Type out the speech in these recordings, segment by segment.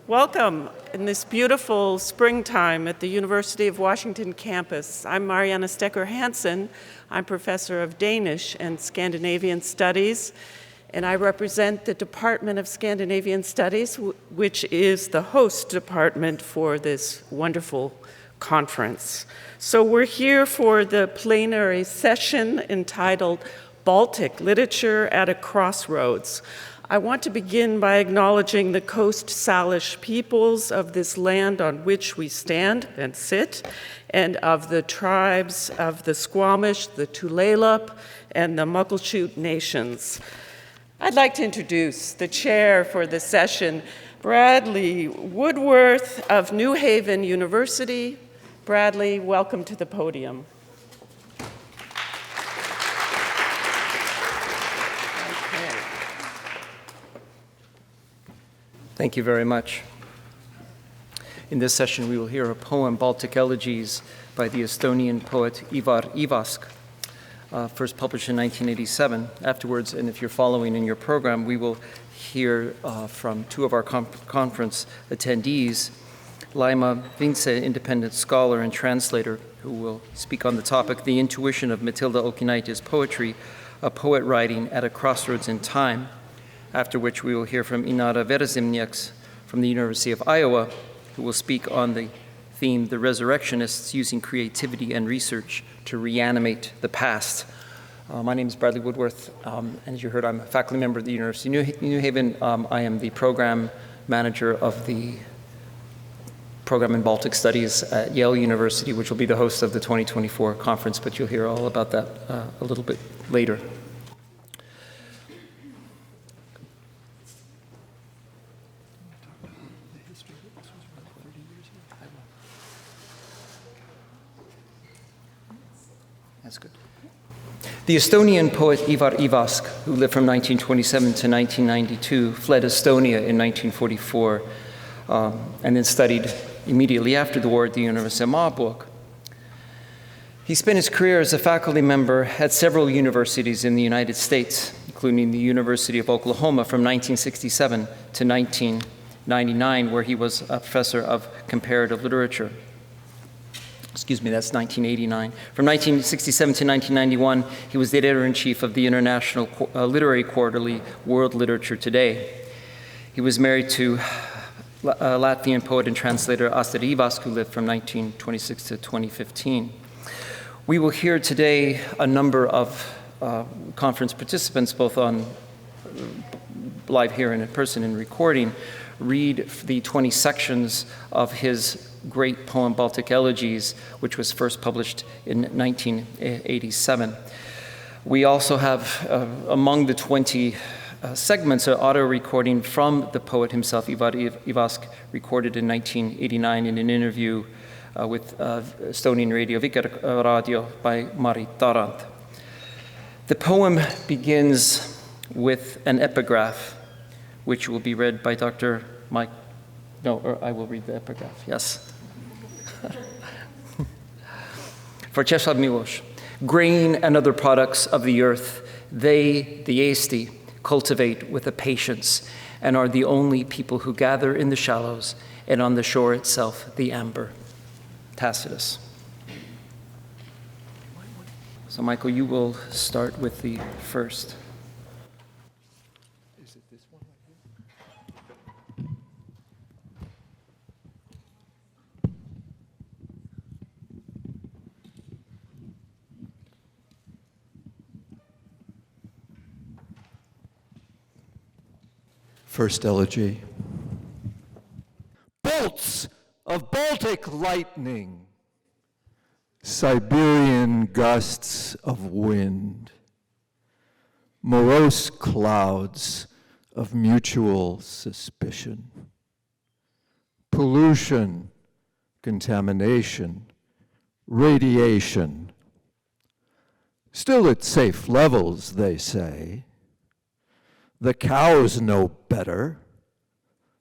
Welcome in this beautiful springtime at the University of Washington campus. I'm Mariana Stecker Hansen. I'm professor of Danish and Scandinavian Studies, and I represent the Department of Scandinavian Studies, which is the host department for this wonderful conference. So we're here for the plenary session entitled Baltic Literature at a Crossroads. I want to begin by acknowledging the Coast Salish peoples of this land on which we stand and sit, and of the tribes of the Squamish, the Tulalip, and the Muckleshoot nations. I'd like to introduce the chair for the session, Bradley Woodworth of New Haven University. Bradley, welcome to the podium. Thank you very much. In this session, we will hear a poem, Baltic Elegies, by the Estonian poet Ivar Ivask, first published in 1987. Afterwards, and if you're following in your program, we will hear from two of our conference attendees, Laima, Vincė, independent scholar and translator, who will speak on the topic, The Intuition of Matilda Olkinaitė's Poetry, a poet writing at a crossroads in time. After which we will hear from Inara Verzemnieks from the University of Iowa, who will speak on the theme, The Resurrectionists Using Creativity and Research to Reanimate the Past. My name is Bradley Woodworth, and as you heard, I'm a faculty member at the University of New Haven. I am the program manager of the program in Baltic Studies at Yale University, which will be the host of the 2024 conference, but you'll hear all about that a little bit later. That's good. The Estonian poet Ivar Ivask, who lived from 1927 to 1992, fled Estonia in 1944 and then studied immediately after the war at the University of Marburg. He spent his career as a faculty member at several universities in the United States, including the University of Oklahoma from 1967 to 1999, where he was a professor of comparative literature. That's 1989. From 1967 to 1991, he was the editor-in-chief of the International Literary Quarterly, World Literature Today. He was married to Latvian poet and translator Astrid Ivask, who lived from 1926 to 2015. We will hear today a number of conference participants, both on live here and in person and recording, read the 20 sections of his great poem, Baltic Elegies, which was first published in 1987. We also have, among the 20 segments, an audio recording from the poet himself, Ivar Ivask, recorded in 1989 in an interview with Estonian radio, Viker Radio, by Mari Tarand. The poem begins with an epigraph, which will be read by Dr. Mike. No, or I will read the epigraph, yes. For Czesław Miłosz, grain and other products of the earth, they, the Esti, cultivate with a patience and are the only people who gather in the shallows and on the shore itself the amber. Tacitus. So Michael, you will start with the first. Is it this one right here? First elegy. Bolts of Baltic lightning, Siberian gusts of wind, morose clouds of mutual suspicion, pollution, contamination, radiation, still at safe levels, they say. The cows know better,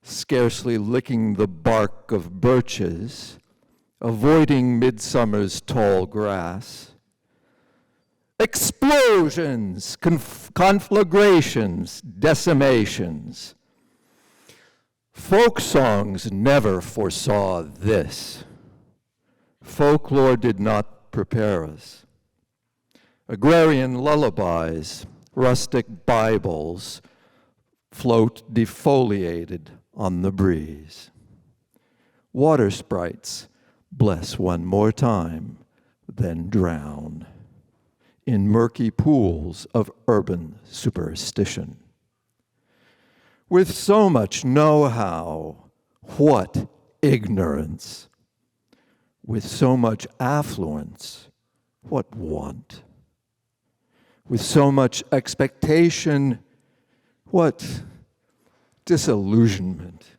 scarcely licking the bark of birches, avoiding midsummer's tall grass. Explosions, conflagrations, decimations. Folk songs never foresaw this. Folklore did not prepare us. Agrarian lullabies, rustic Bibles float defoliated on the breeze. Water sprites bless one more time, then drown in murky pools of urban superstition. With so much know-how, what ignorance? With so much affluence, what want? With so much expectation, what disillusionment?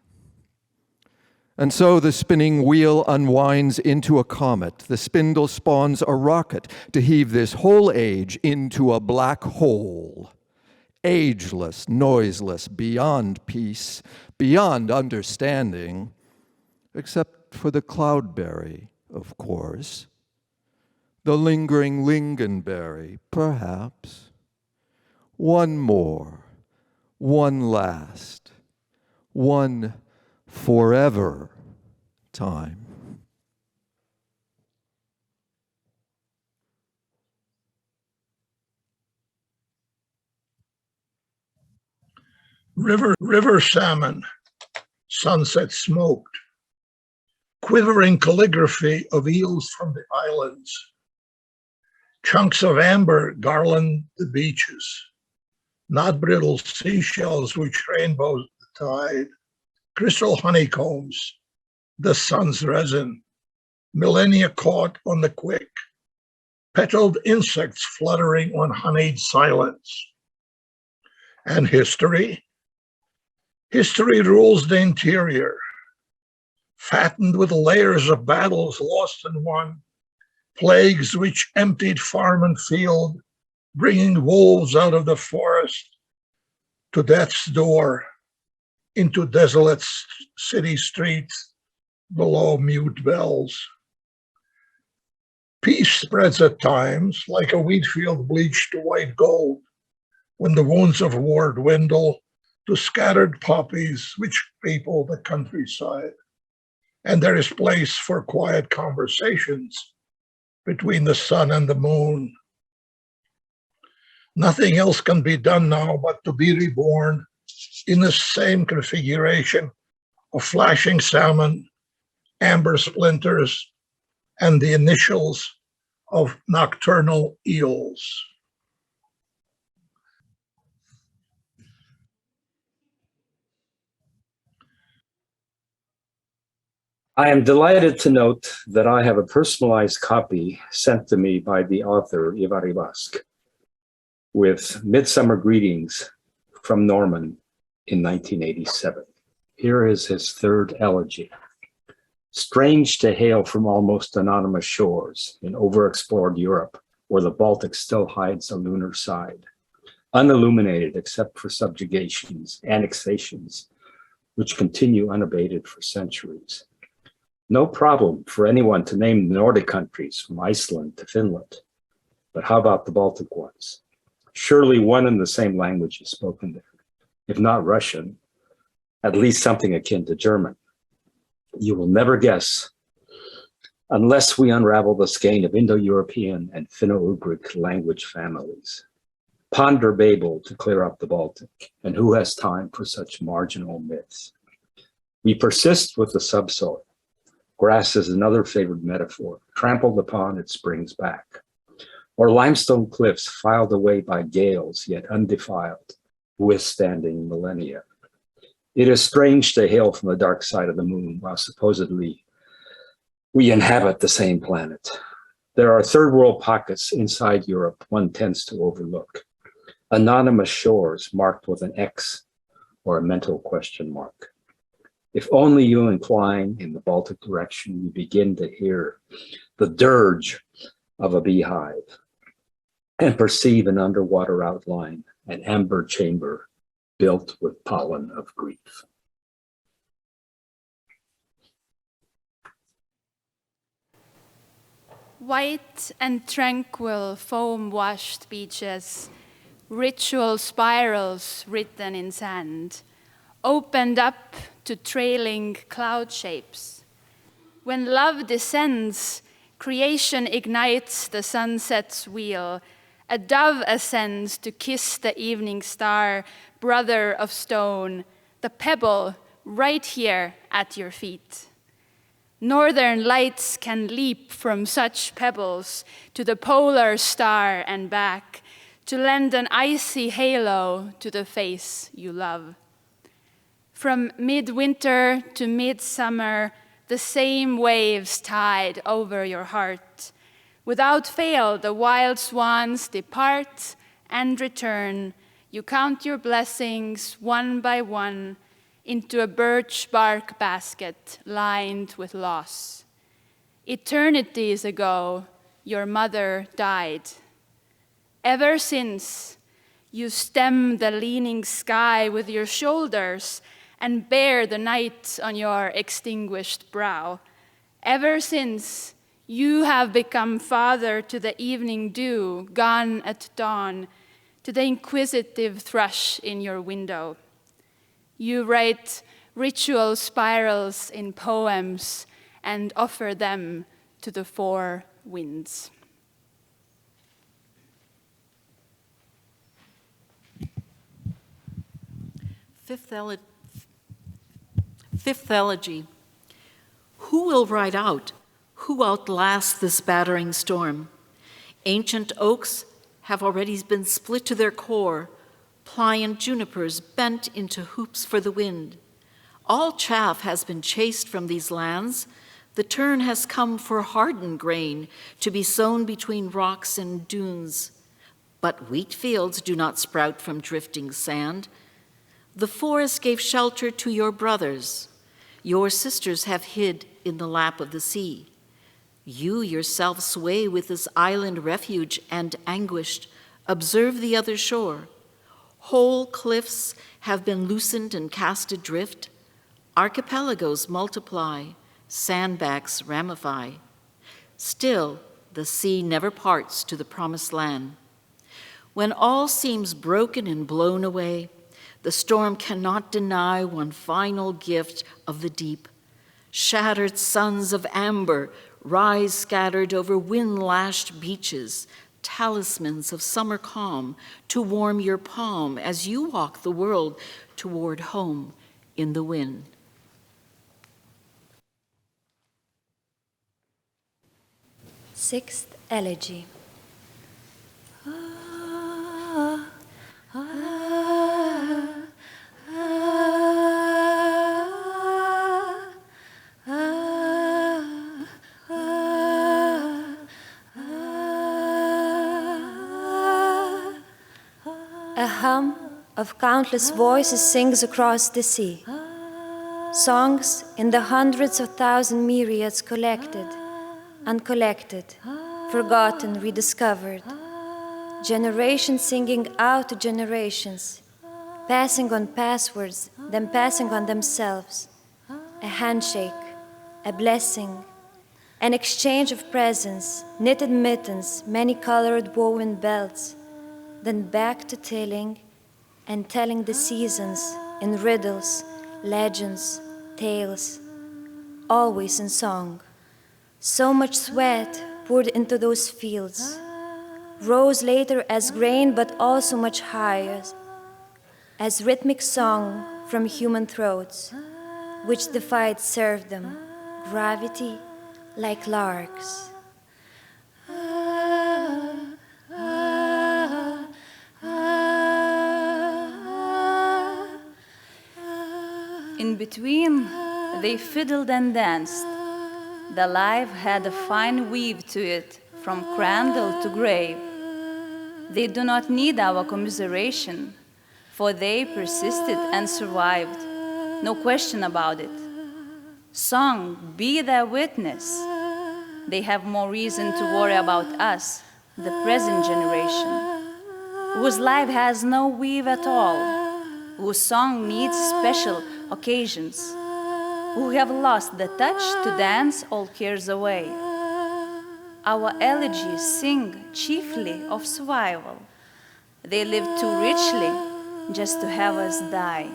And so the spinning wheel unwinds into a comet. The spindle spawns a rocket to heave this whole age into a black hole. Ageless, noiseless, beyond peace, beyond understanding, except for the cloudberry, of course. The lingering lingonberry, perhaps. One more, one last, one forever time. River salmon, sunset smoked, quivering calligraphy of eels from the islands, chunks of amber garland the beaches, not brittle seashells which rainbows the tide, crystal honeycombs, the sun's resin, millennia caught on the quick, petaled insects fluttering on honeyed silence. And history? History rules the interior, fattened with layers of battles lost and won, plagues which emptied farm and field, bringing wolves out of the forest to death's door, into desolate city streets below mute bells. Peace spreads at times like a wheat field bleached to white gold, when the wounds of war dwindle to scattered poppies which people the countryside. And there is place for quiet conversations between the sun and the moon. Nothing else can be done now but to be reborn in the same configuration of flashing salmon, amber splinters, and the initials of nocturnal eels. I am delighted to note that I have a personalized copy sent to me by the author, Ivask, with Midsummer Greetings from Norman in 1987. Here is his third elegy. Strange to hail from almost anonymous shores in overexplored Europe, where the Baltic still hides a lunar side, unilluminated except for subjugations, annexations, which continue unabated for centuries. No problem for anyone to name the Nordic countries from Iceland to Finland. But how about the Baltic ones? Surely one and the same language is spoken there. If not Russian, at least something akin to German. You will never guess unless we unravel the skein of Indo-European and Finno-Ugric language families. Ponder Babel to clear up the Baltic, and who has time for such marginal myths? We persist with the subsoil. Grass is another favorite metaphor. Trampled upon, it springs back. Or limestone cliffs filed away by gales, yet undefiled, withstanding millennia. It is strange to hail from the dark side of the moon while supposedly we inhabit the same planet. There are third world pockets inside Europe one tends to overlook. Anonymous shores marked with an X or a mental question mark. If only you incline in the Baltic direction, you begin to hear the dirge of a beehive and perceive an underwater outline, an amber chamber built with pollen of grief. White and tranquil foam-washed beaches, ritual spirals written in sand, opened up to trailing cloud shapes. When love descends, creation ignites the sunset's wheel. A dove ascends to kiss the evening star, brother of stone, the pebble right here at your feet. Northern lights can leap from such pebbles to the polar star and back, to lend an icy halo to the face you love. From midwinter to midsummer, the same waves tide over your heart. Without fail, the wild swans depart and return. You count your blessings one by one into a birch bark basket lined with loss. Eternities ago, your mother died. Ever since, you stem the leaning sky with your shoulders and bear the night on your extinguished brow. Ever since, you have become father to the evening dew gone at dawn, to the inquisitive thrush in your window. You write ritual spirals in poems and offer them to the four winds. Fifth Elegy. Who will ride out? Who outlasts this battering storm? Ancient oaks have already been split to their core, pliant junipers bent into hoops for the wind. All chaff has been chased from these lands. The turn has come for hardened grain to be sown between rocks and dunes. But wheat fields do not sprout from drifting sand. The forest gave shelter to your brothers. Your sisters have hid in the lap of the sea. You yourself sway with this island refuge and anguished, observe the other shore. Whole cliffs have been loosened and cast adrift. Archipelagos multiply, sandbanks ramify. Still, the sea never parts to the promised land. When all seems broken and blown away, the storm cannot deny one final gift of the deep. Shattered suns of amber rise scattered over wind-lashed beaches, talismans of summer calm to warm your palm as you walk the world toward home in the wind. Sixth Elegy. A hum of countless voices sings across the sea. Songs in the hundreds of thousand myriads collected, uncollected, forgotten, rediscovered. Generations singing out to generations, passing on passwords, then passing on themselves. A handshake, a blessing, an exchange of presents, knitted mittens, many-colored woven belts, then back to telling and telling the seasons in riddles, legends, tales, always in song. So much sweat poured into those fields, rose later as grain but also much higher, as rhythmic song from human throats, which defied serfdom, gravity like larks. In between, they fiddled and danced. The life had a fine weave to it, from cradle to grave. They do not need our commiseration, for they persisted and survived, no question about it. Song, be their witness. They have more reason to worry about us, the present generation, whose life has no weave at all, whose song needs special occasions, who have lost the touch to dance all cares away. Our elegies sing chiefly of survival. They live too richly just to have us die.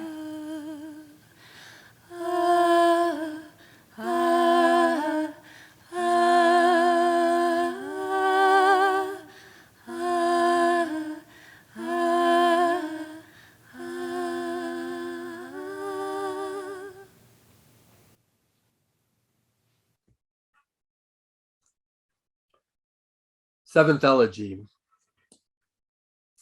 Seventh Elegy.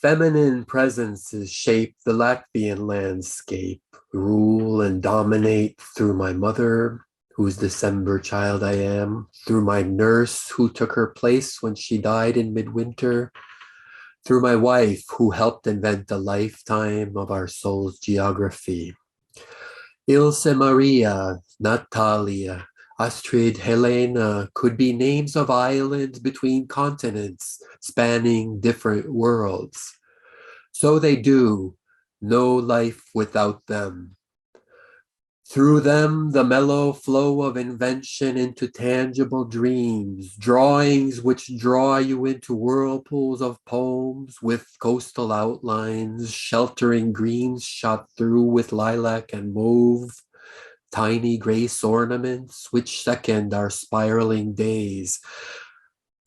Feminine presences shape the Latvian landscape, rule and dominate through my mother, whose December child I am, through my nurse who took her place when she died in midwinter, through my wife who helped invent a lifetime of our soul's geography. Ilse Maria, Natalia, Astrid, Helena could be names of islands between continents, spanning different worlds. So they do, no life without them. Through them, the mellow flow of invention into tangible dreams, drawings which draw you into whirlpools of poems with coastal outlines, sheltering greens shot through with lilac and mauve, tiny grace ornaments which second our spiraling days.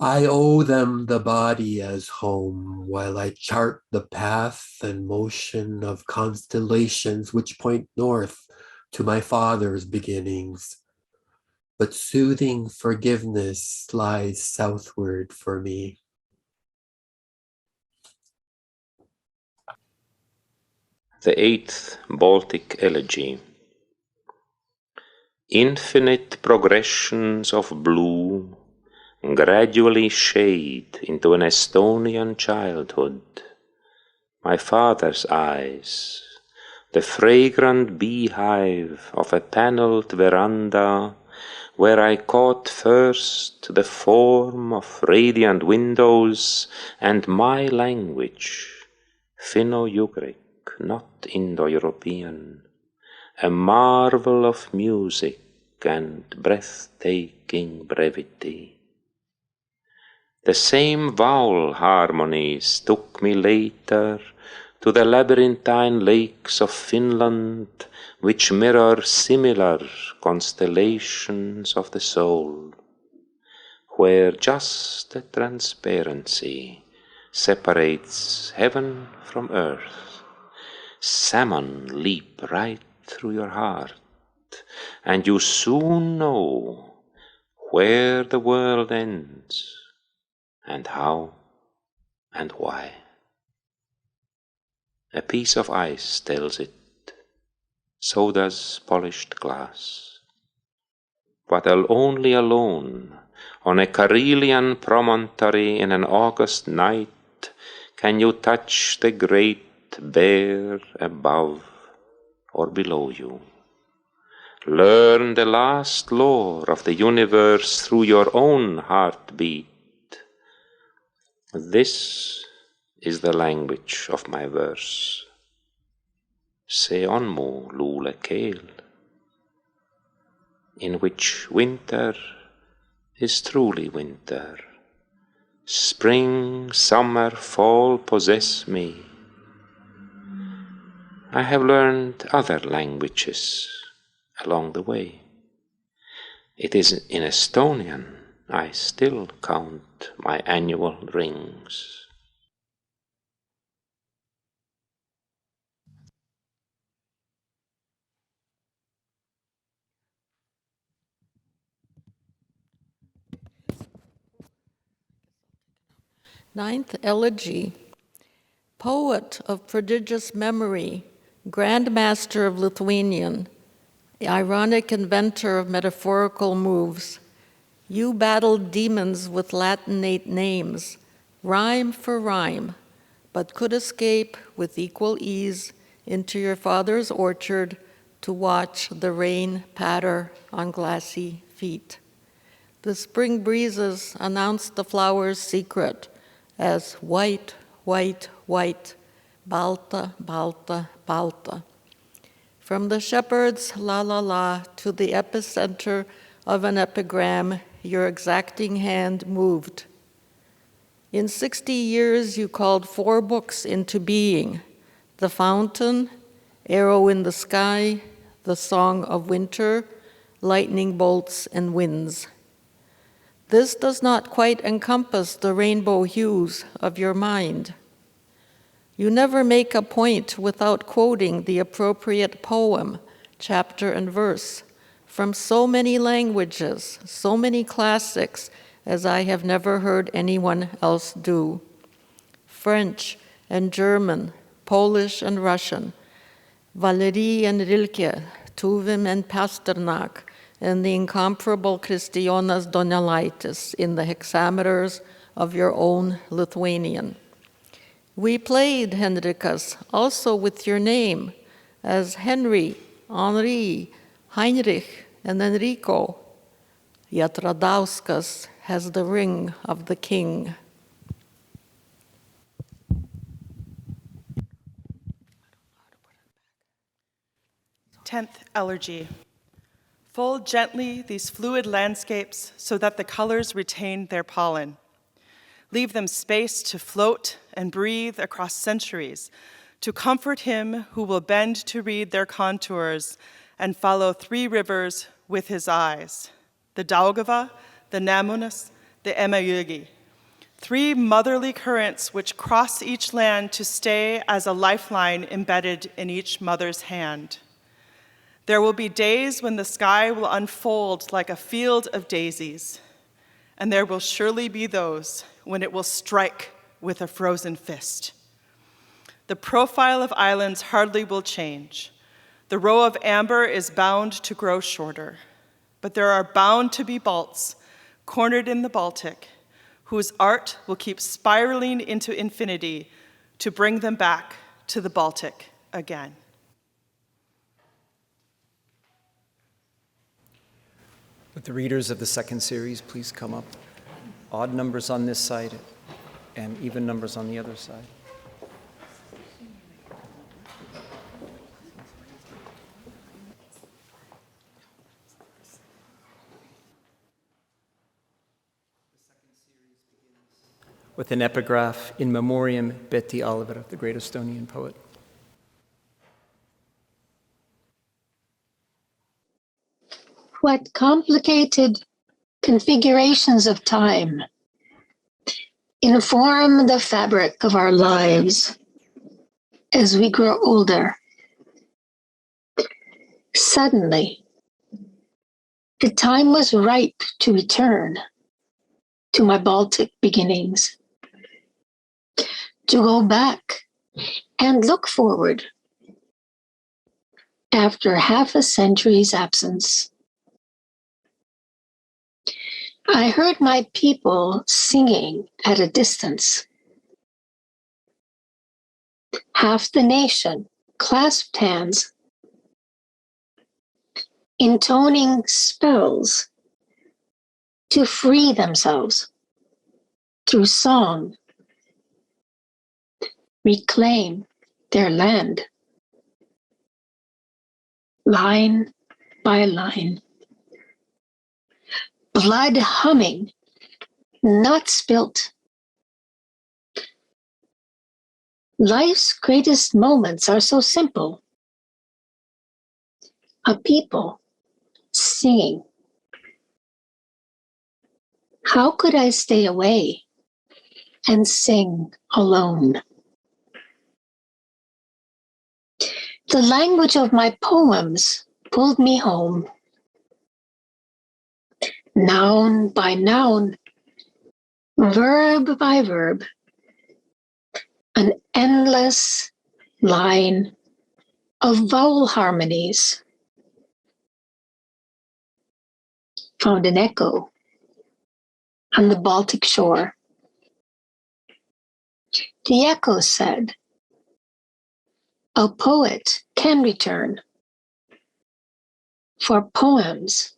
I owe them the body as home while I chart the path and motion of constellations which point north to my father's beginnings. But soothing forgiveness lies southward for me. The eighth Baltic Elegy. Infinite progressions of blue gradually shade into an Estonian childhood. My father's eyes, the fragrant beehive of a paneled veranda, where I caught first the form of radiant windows and my language, Finno-Ugric, not Indo-European, a marvel of music and breathtaking brevity. The same vowel harmonies took me later to the labyrinthine lakes of Finland, which mirror similar constellations of the soul, where just a transparency separates heaven from earth. Salmon leap right through your heart, and you soon know where the world ends, and how and why. A piece of ice tells it, so does polished glass. But only alone, on a Karelian promontory in an August night, can you touch the great bear above or below you. Learn the last lore of the universe through your own heartbeat. This is the language of my verse. Se on mu luule keel, in which winter is truly winter. Spring, summer, fall possess me. I have learned other languages along the way. It is in Estonian I still count my annual rings. Ninth Elegy. Poet of prodigious memory, Grand Master of Lithuanian, ironic inventor of metaphorical moves, you battled demons with Latinate names, rhyme for rhyme, but could escape with equal ease into your father's orchard to watch the rain patter on glassy feet. The spring breezes announced the flower's secret as white, white, white, balta, balta, balta. From the shepherd's la la la to the epicenter of an epigram, your exacting hand moved. In 60 years, you called 4 books into being: The Fountain, Arrow in the Sky, The Song of Winter, Lightning Bolts and Winds. This does not quite encompass the rainbow hues of your mind. You never make a point without quoting the appropriate poem, chapter and verse, from so many languages, so many classics, as I have never heard anyone else do. French and German, Polish and Russian, Valery and Rilke, Tuvim and Pasternak, and the incomparable Kristijonas Donelaitis in the hexameters of your own Lithuanian. We played Henrikas also with your name as Henry, Henri, Heinrich, and Enrico. Yet Radauskas has the ring of the king. Tenth Elegy. Fold gently these fluid landscapes so that the colors retain their pollen. Leave them space to float and breathe across centuries, to comfort him who will bend to read their contours and follow three rivers with his eyes, the Daugava, the Nemunas, the Emajugi, three motherly currents which cross each land to stay as a lifeline embedded in each mother's hand. There will be days when the sky will unfold like a field of daisies, and there will surely be those when it will strike with a frozen fist. The profile of islands hardly will change. The row of amber is bound to grow shorter, but there are bound to be Balts, cornered in the Baltic, whose art will keep spiraling into infinity to bring them back to the Baltic again. Would the readers of the second series please come up? Odd numbers on this side and even numbers on the other side. With an epigraph in memoriam Betty Oliver, the great Estonian poet. What complicated configurations of time inform the fabric of our lives as we grow older. Suddenly, the time was ripe to return to my Baltic beginnings, to go back and look forward after half a century's absence. I heard my people singing at a distance. Half the nation clasped hands, intoning spells to free themselves through song, reclaim their land, line by line. Blood humming, not spilt. Life's greatest moments are so simple. A people singing. How could I stay away and sing alone? The language of my poems pulled me home. Noun by noun, verb by verb, an endless line of vowel harmonies found an echo on the Baltic shore. The echo said, a poet can return, for poems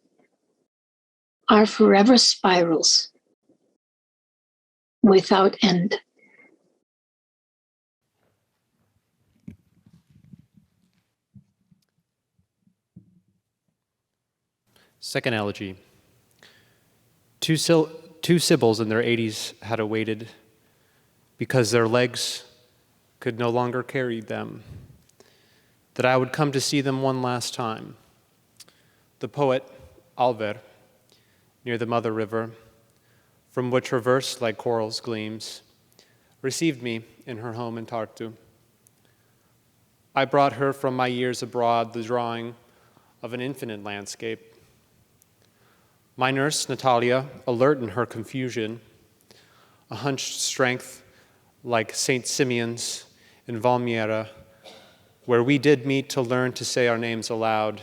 are forever spirals without end. Second elegy. Two Sibyls in their 80s had awaited because their legs could no longer carry them, that I would come to see them one last time. The poet, Ivar, near the Mother River, from which her verse, like corals, gleams, received me in her home in Tartu. I brought her from my years abroad the drawing of an infinite landscape. My nurse, Natalia, alert in her confusion, a hunched strength like St. Simeon's in Valmiera, where we did meet to learn to say our names aloud,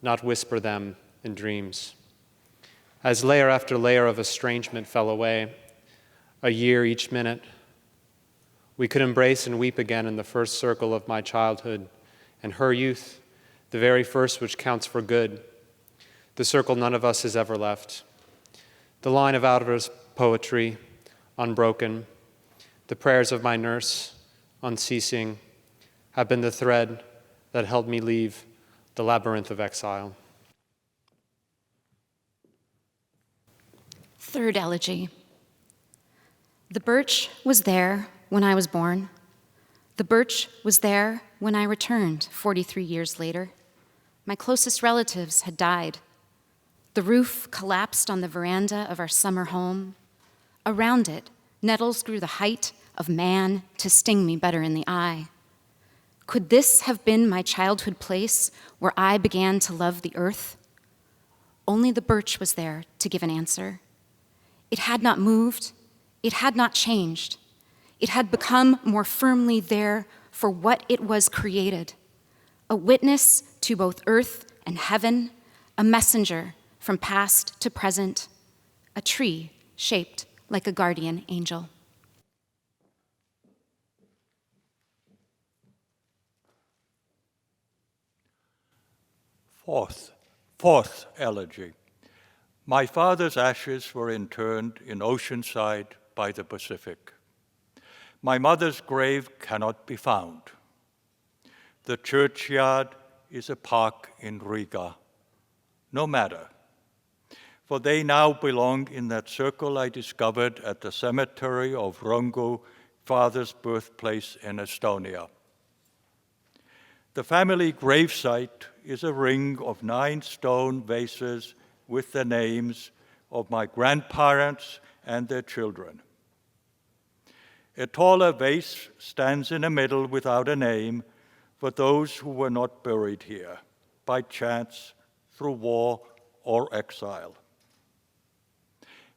not whisper them in dreams. As layer after layer of estrangement fell away, a year each minute, we could embrace and weep again in the first circle of my childhood and her youth, the very first which counts for good, the circle none of us has ever left. The line of Ivar's poetry, unbroken, the prayers of my nurse, unceasing, have been the thread that helped me leave the labyrinth of exile. Third elegy. The birch was there when I was born. The birch was there when I returned 43 years later. My closest relatives had died. The roof collapsed on the veranda of our summer home. Around it, nettles grew the height of man to sting me better in the eye. Could this have been my childhood place where I began to love the earth? Only the birch was there to give an answer. It had not moved. It had not changed. It had become more firmly there for what it was created, a witness to both earth and heaven, a messenger from past to present, a tree shaped like a guardian angel. Fourth elegy. My father's ashes were interred in Oceanside by the Pacific. My mother's grave cannot be found. The churchyard is a park in Riga. No matter, for they now belong in that circle I discovered at the cemetery of Rungu, father's birthplace in Estonia. The family gravesite is a ring of 9 stone vases with the names of my grandparents and their children. A taller vase stands in the middle without a name for those who were not buried here by chance, through war or exile.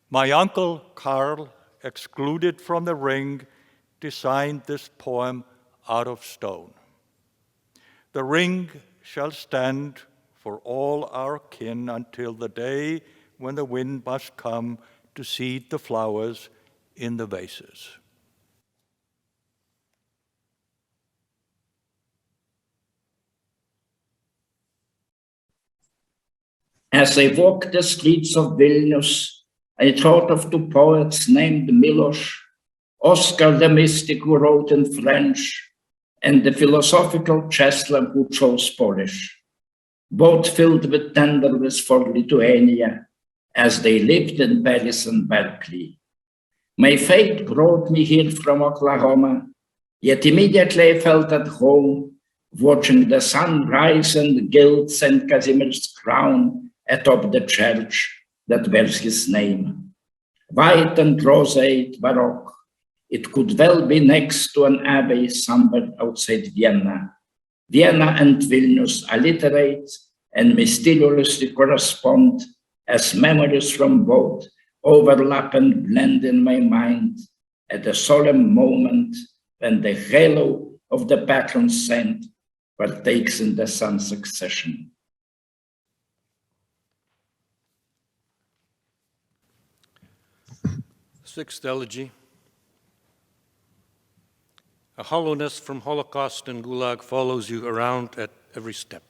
My uncle Karl, excluded from the ring, designed this poem out of stone. The ring shall stand for all our kin until the day when the wind must come to seed the flowers in the vases. As I walked the streets of Vilnius, I thought of 2 poets named Miloš, Oscar the mystic who wrote in French, and the philosophical Czesław who chose Polish, both filled with tenderness for Lithuania as they lived in Paris and Berkeley. My fate brought me here from Oklahoma, yet immediately I felt at home, watching the sun rise and gild St. Casimir's crown atop the church that bears his name. White and roseate Baroque, it could well be next to an abbey somewhere outside Vienna. Vienna and Vilnius alliterate and mysteriously correspond as memories from both overlap and blend in my mind at a solemn moment when the halo of the patron saint partakes in the sun's succession. Sixth elegy. A hollowness from Holocaust and Gulag follows you around at every step.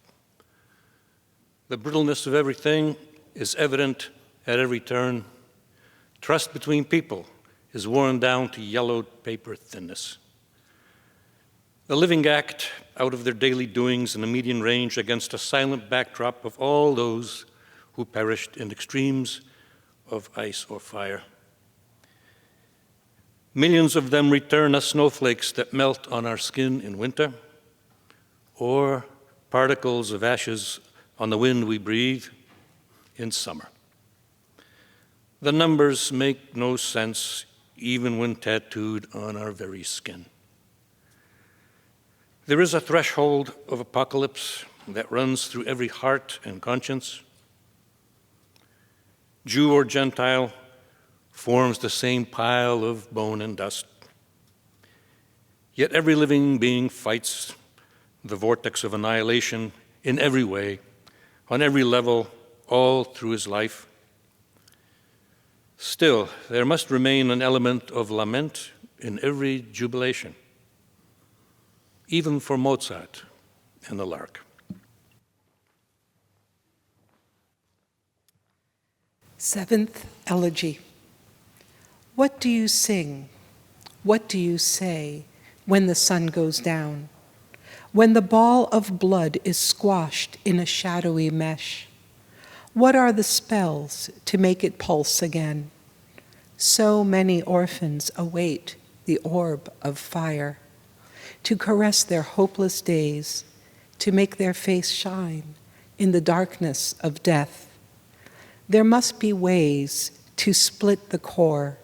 The brittleness of everything is evident at every turn. Trust between people is worn down to yellowed paper thinness. A living act out of their daily doings in the median range against a silent backdrop of all those who perished in extremes of ice or fire. Millions of them return as snowflakes that melt on our skin in winter, or particles of ashes on the wind we breathe in summer. The numbers make no sense even when tattooed on our very skin. There is a threshold of apocalypse that runs through every heart and conscience. Jew or Gentile, forms the same pile of bone and dust. Yet every living being fights the vortex of annihilation in every way, on every level, all through his life. Still, there must remain an element of lament in every jubilation, even for Mozart and the lark. Seventh Elegy. What do you sing? What do you say when the sun goes down? When the ball of blood is squashed in a shadowy mesh? What are the spells to make it pulse again? So many orphans await the orb of fire, to caress their hopeless days, to make their face shine in the darkness of death. There must be ways to split the core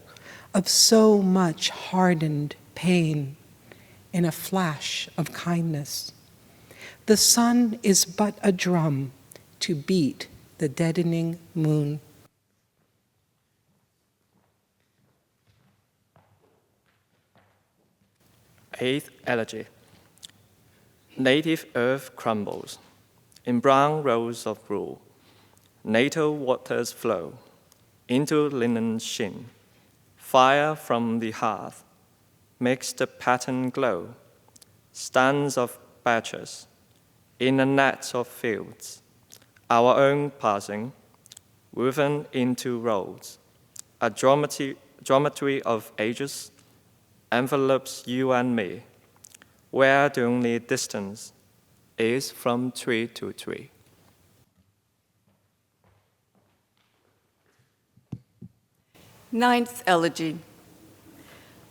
of so much hardened pain in a flash of kindness. The sun is but a drum to beat the deadening moon. Eighth Elegy. Native earth crumbles in brown rolls of rule. Natal waters flow into linen sheen. Fire from the hearth makes the pattern glow. Stands of batches in a net of fields. Our own passing, woven into roads. A geometry of ages envelopes you and me, where the only distance is from tree to tree. Ninth Elegy.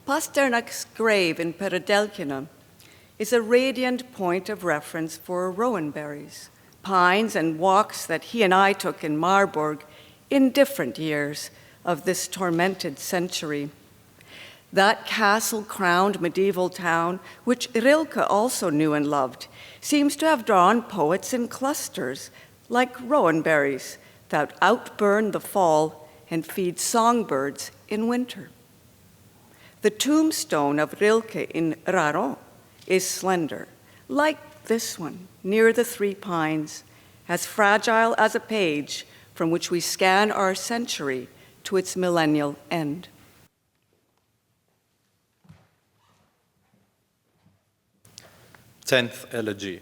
Pasternak's grave in Peredelkina is a radiant point of reference for rowan berries, pines, and walks that he and I took in Marburg in different years of this tormented century. That castle-crowned medieval town, which Rilke also knew and loved, seems to have drawn poets in clusters, like rowan berries, that outburn the fall and feed songbirds in winter. The tombstone of Rilke in Raron is slender, like this one, near the three pines, as fragile as a page from which we scan our century to its millennial end. Tenth Elegy.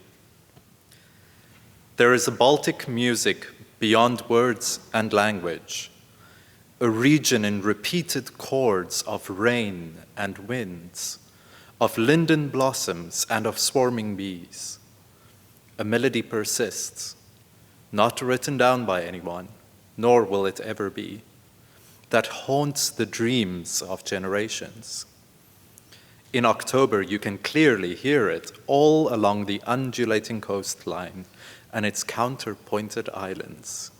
There is a Baltic music beyond words and language, a region in repeated chords of rain and winds, of linden blossoms and of swarming bees. A melody persists, not written down by anyone, nor will it ever be, that haunts the dreams of generations. In October, you can clearly hear it all along the undulating coastline and its counterpointed islands.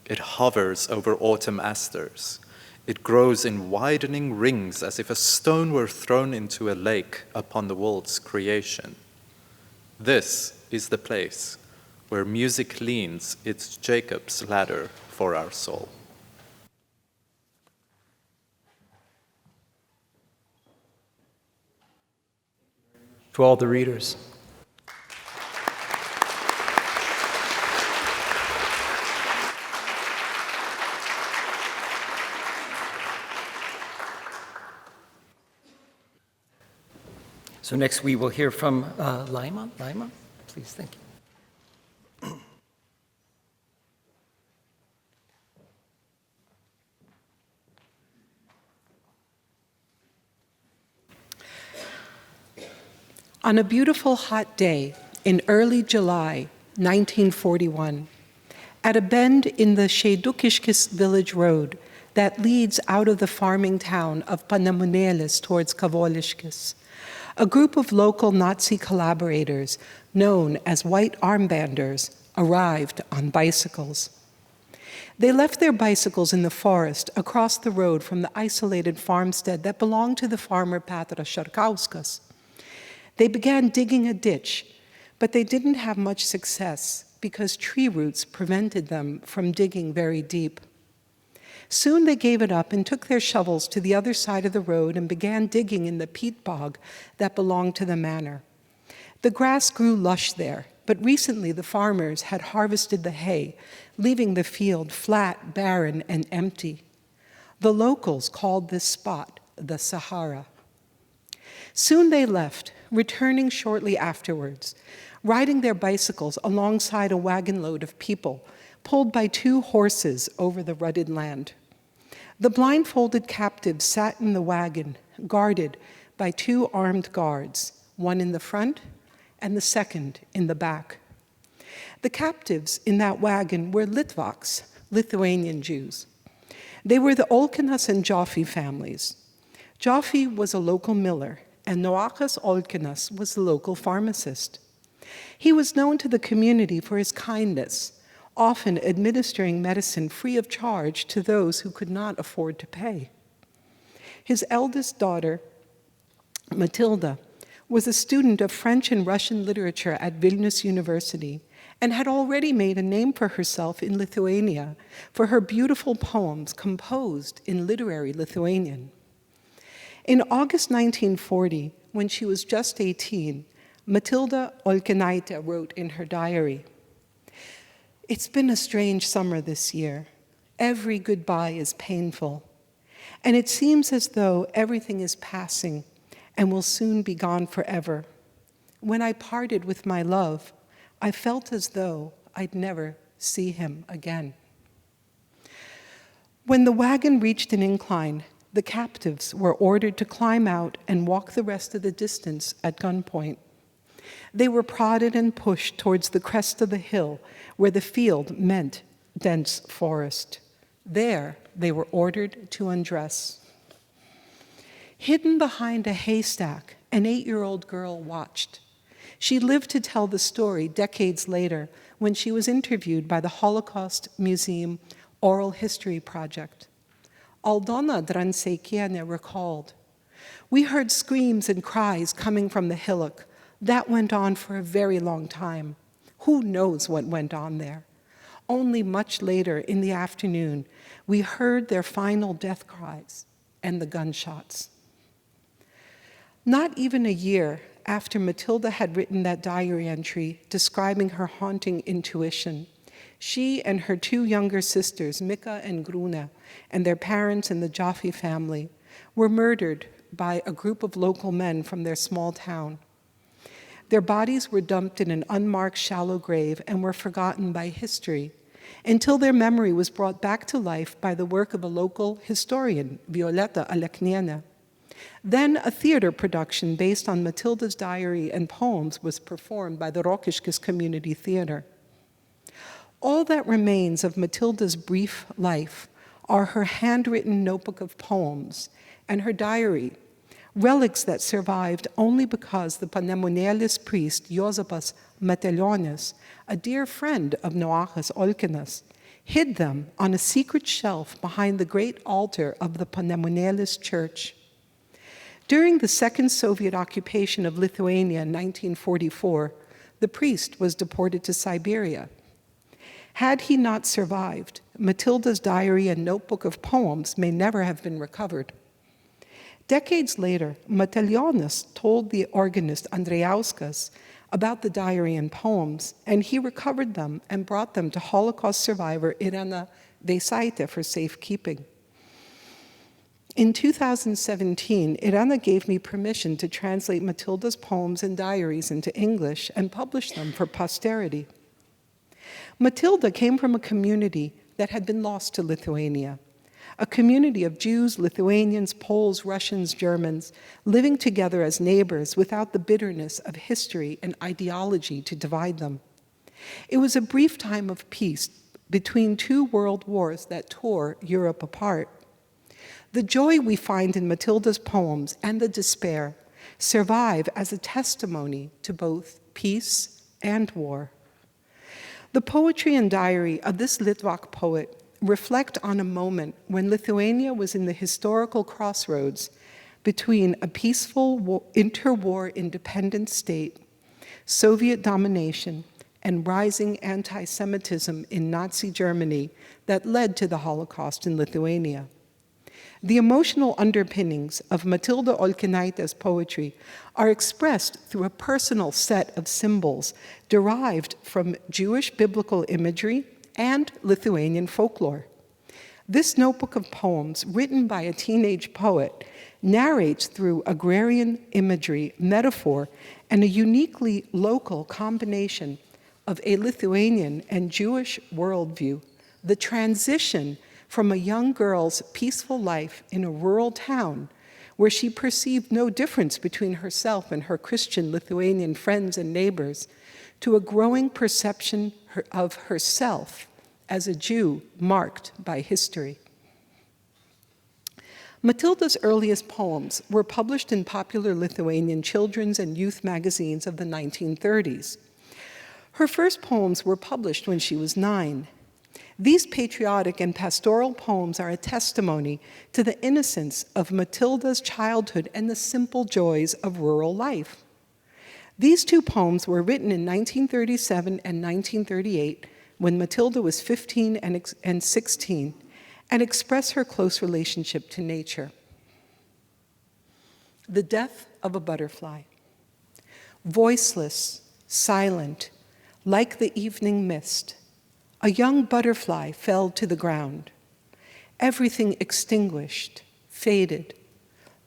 It hovers over autumn asters. It grows in widening rings as if a stone were thrown into a lake upon the world's creation. This is the place where music leans its Jacob's ladder for our soul. To all the readers. So next we will hear from Laima. Laima, please, thank you. On a beautiful hot day in early July 1941, at a bend in the Shedukishkis village road that leads out of the farming town of Panamunelis towards Kavolishkis, a group of local Nazi collaborators, known as White Armbanders, arrived on bicycles. They left their bicycles in the forest across the road from the isolated farmstead that belonged to the farmer Petra Sharkauskas. They began digging a ditch, but they didn't have much success because tree roots prevented them from digging very deep. Soon they gave it up and took their shovels to the other side of the road and began digging in the peat bog that belonged to the manor. The grass grew lush there, but recently the farmers had harvested the hay, leaving the field flat, barren, and empty. The locals called this spot the Sahara. Soon they left, returning shortly afterwards, riding their bicycles alongside a wagon load of people, pulled by 2 horses over the rutted land. The blindfolded captives sat in the wagon, guarded by 2 armed guards, one in the front and the second in the back. The captives in that wagon were Litvaks, Lithuanian Jews. They were the Olkinas and Joffe families. Joffe was a local miller, and Noachas Olkinas was the local pharmacist. He was known to the community for his kindness, often administering medicine free of charge to those who could not afford to pay. His eldest daughter, Matilda, was a student of French and Russian literature at Vilnius University and had already made a name for herself in Lithuania for her beautiful poems composed in literary Lithuanian. In August 1940, when she was just 18, Matilda Olkinaitė wrote in her diary, "It's been a strange summer this year. Every goodbye is painful, and it seems as though everything is passing and will soon be gone forever. When I parted with my love, I felt as though I'd never see him again." When the wagon reached an incline, the captives were ordered to climb out and walk the rest of the distance at gunpoint. They were prodded and pushed towards the crest of the hill where the field meant dense forest. There, they were ordered to undress. Hidden behind a haystack, an 8-year-old girl watched. She lived to tell the story decades later when she was interviewed by the Holocaust Museum Oral History Project. Aldona Dranseikienė recalled, "We heard screams and cries coming from the hillock. That went on for a very long time. Who knows what went on there? Only much later in the afternoon, we heard their final death cries and the gunshots." Not even a year after Matilda had written that diary entry describing her haunting intuition, she and her 2 younger sisters, Mika and Gruna, and their parents and the Joffe family were murdered by a group of local men from their small town. Their bodies were dumped in an unmarked shallow grave and were forgotten by history until their memory was brought back to life by the work of a local historian, Violeta Aleknienė. Then a theater production based on Matilda's diary and poems was performed by the Rokiškis Community Theater. All that remains of Matilda's brief life are her handwritten notebook of poems and her diary, relics that survived only because the Panemunėlis priest Jozapas Matelionis, a dear friend of Noachas Olkinas, hid them on a secret shelf behind the great altar of the Panemunėlis church. During the second Soviet occupation of Lithuania in 1944, the priest was deported to Siberia. Had he not survived, Matilda's diary and notebook of poems may never have been recovered. Decades later, Matelionis told the organist Andrijauskas about the diary and poems, and he recovered them and brought them to Holocaust survivor Irena Veisaitė for safekeeping. In 2017, Irena gave me permission to translate Matilda's poems and diaries into English and publish them for posterity. Matilda came from a community that had been lost to Lithuania, a community of Jews, Lithuanians, Poles, Russians, Germans, living together as neighbors without the bitterness of history and ideology to divide them. It was a brief time of peace between 2 world wars that tore Europe apart. The joy we find in Matilda's poems and the despair survive as a testimony to both peace and war. The poetry and diary of this Litvak poet reflect on a moment when Lithuania was in the historical crossroads between a peaceful interwar independent state, Soviet domination, and rising anti-Semitism in Nazi Germany that led to the Holocaust in Lithuania. The emotional underpinnings of Matilda Olkinaitė's poetry are expressed through a personal set of symbols derived from Jewish biblical imagery and Lithuanian folklore. This notebook of poems, written by a teenage poet, narrates through agrarian imagery, metaphor, and a uniquely local combination of a Lithuanian and Jewish worldview, the transition from a young girl's peaceful life in a rural town where she perceived no difference between herself and her Christian Lithuanian friends and neighbors, to a growing perception of herself as a Jew marked by history. Matilda's earliest poems were published in popular Lithuanian children's and youth magazines of the 1930s. Her first poems were published when she was 9. These patriotic and pastoral poems are a testimony to the innocence of Matilda's childhood and the simple joys of rural life. These two poems were written in 1937 and 1938, when Matilda was 15 and 16, and express her close relationship to nature. The Death of a Butterfly. Voiceless, silent, like the evening mist, a young butterfly fell to the ground. Everything extinguished, faded,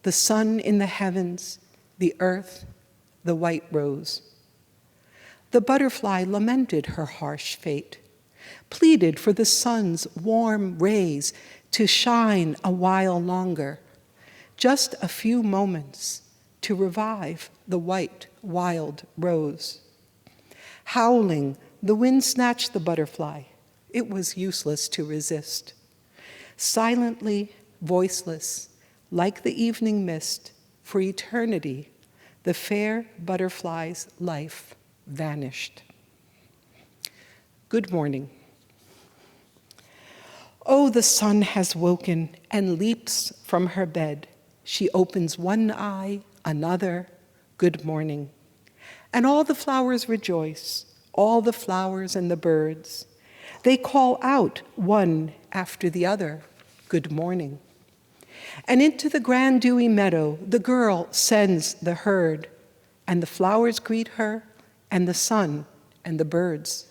the sun in the heavens, the earth, the white rose. The butterfly lamented her harsh fate, pleaded for the sun's warm rays to shine a while longer, just a few moments to revive the white, wild rose. Howling, the wind snatched the butterfly. It was useless to resist. Silently, voiceless, like the evening mist, for eternity, the fair butterfly's life vanished. Good morning. Oh, the sun has woken and leaps from her bed. She opens one eye, another, good morning. And all the flowers rejoice, all the flowers and the birds. They call out one after the other, good morning. And into the grand dewy meadow, the girl sends the herd, and the flowers greet her, and the sun and the birds.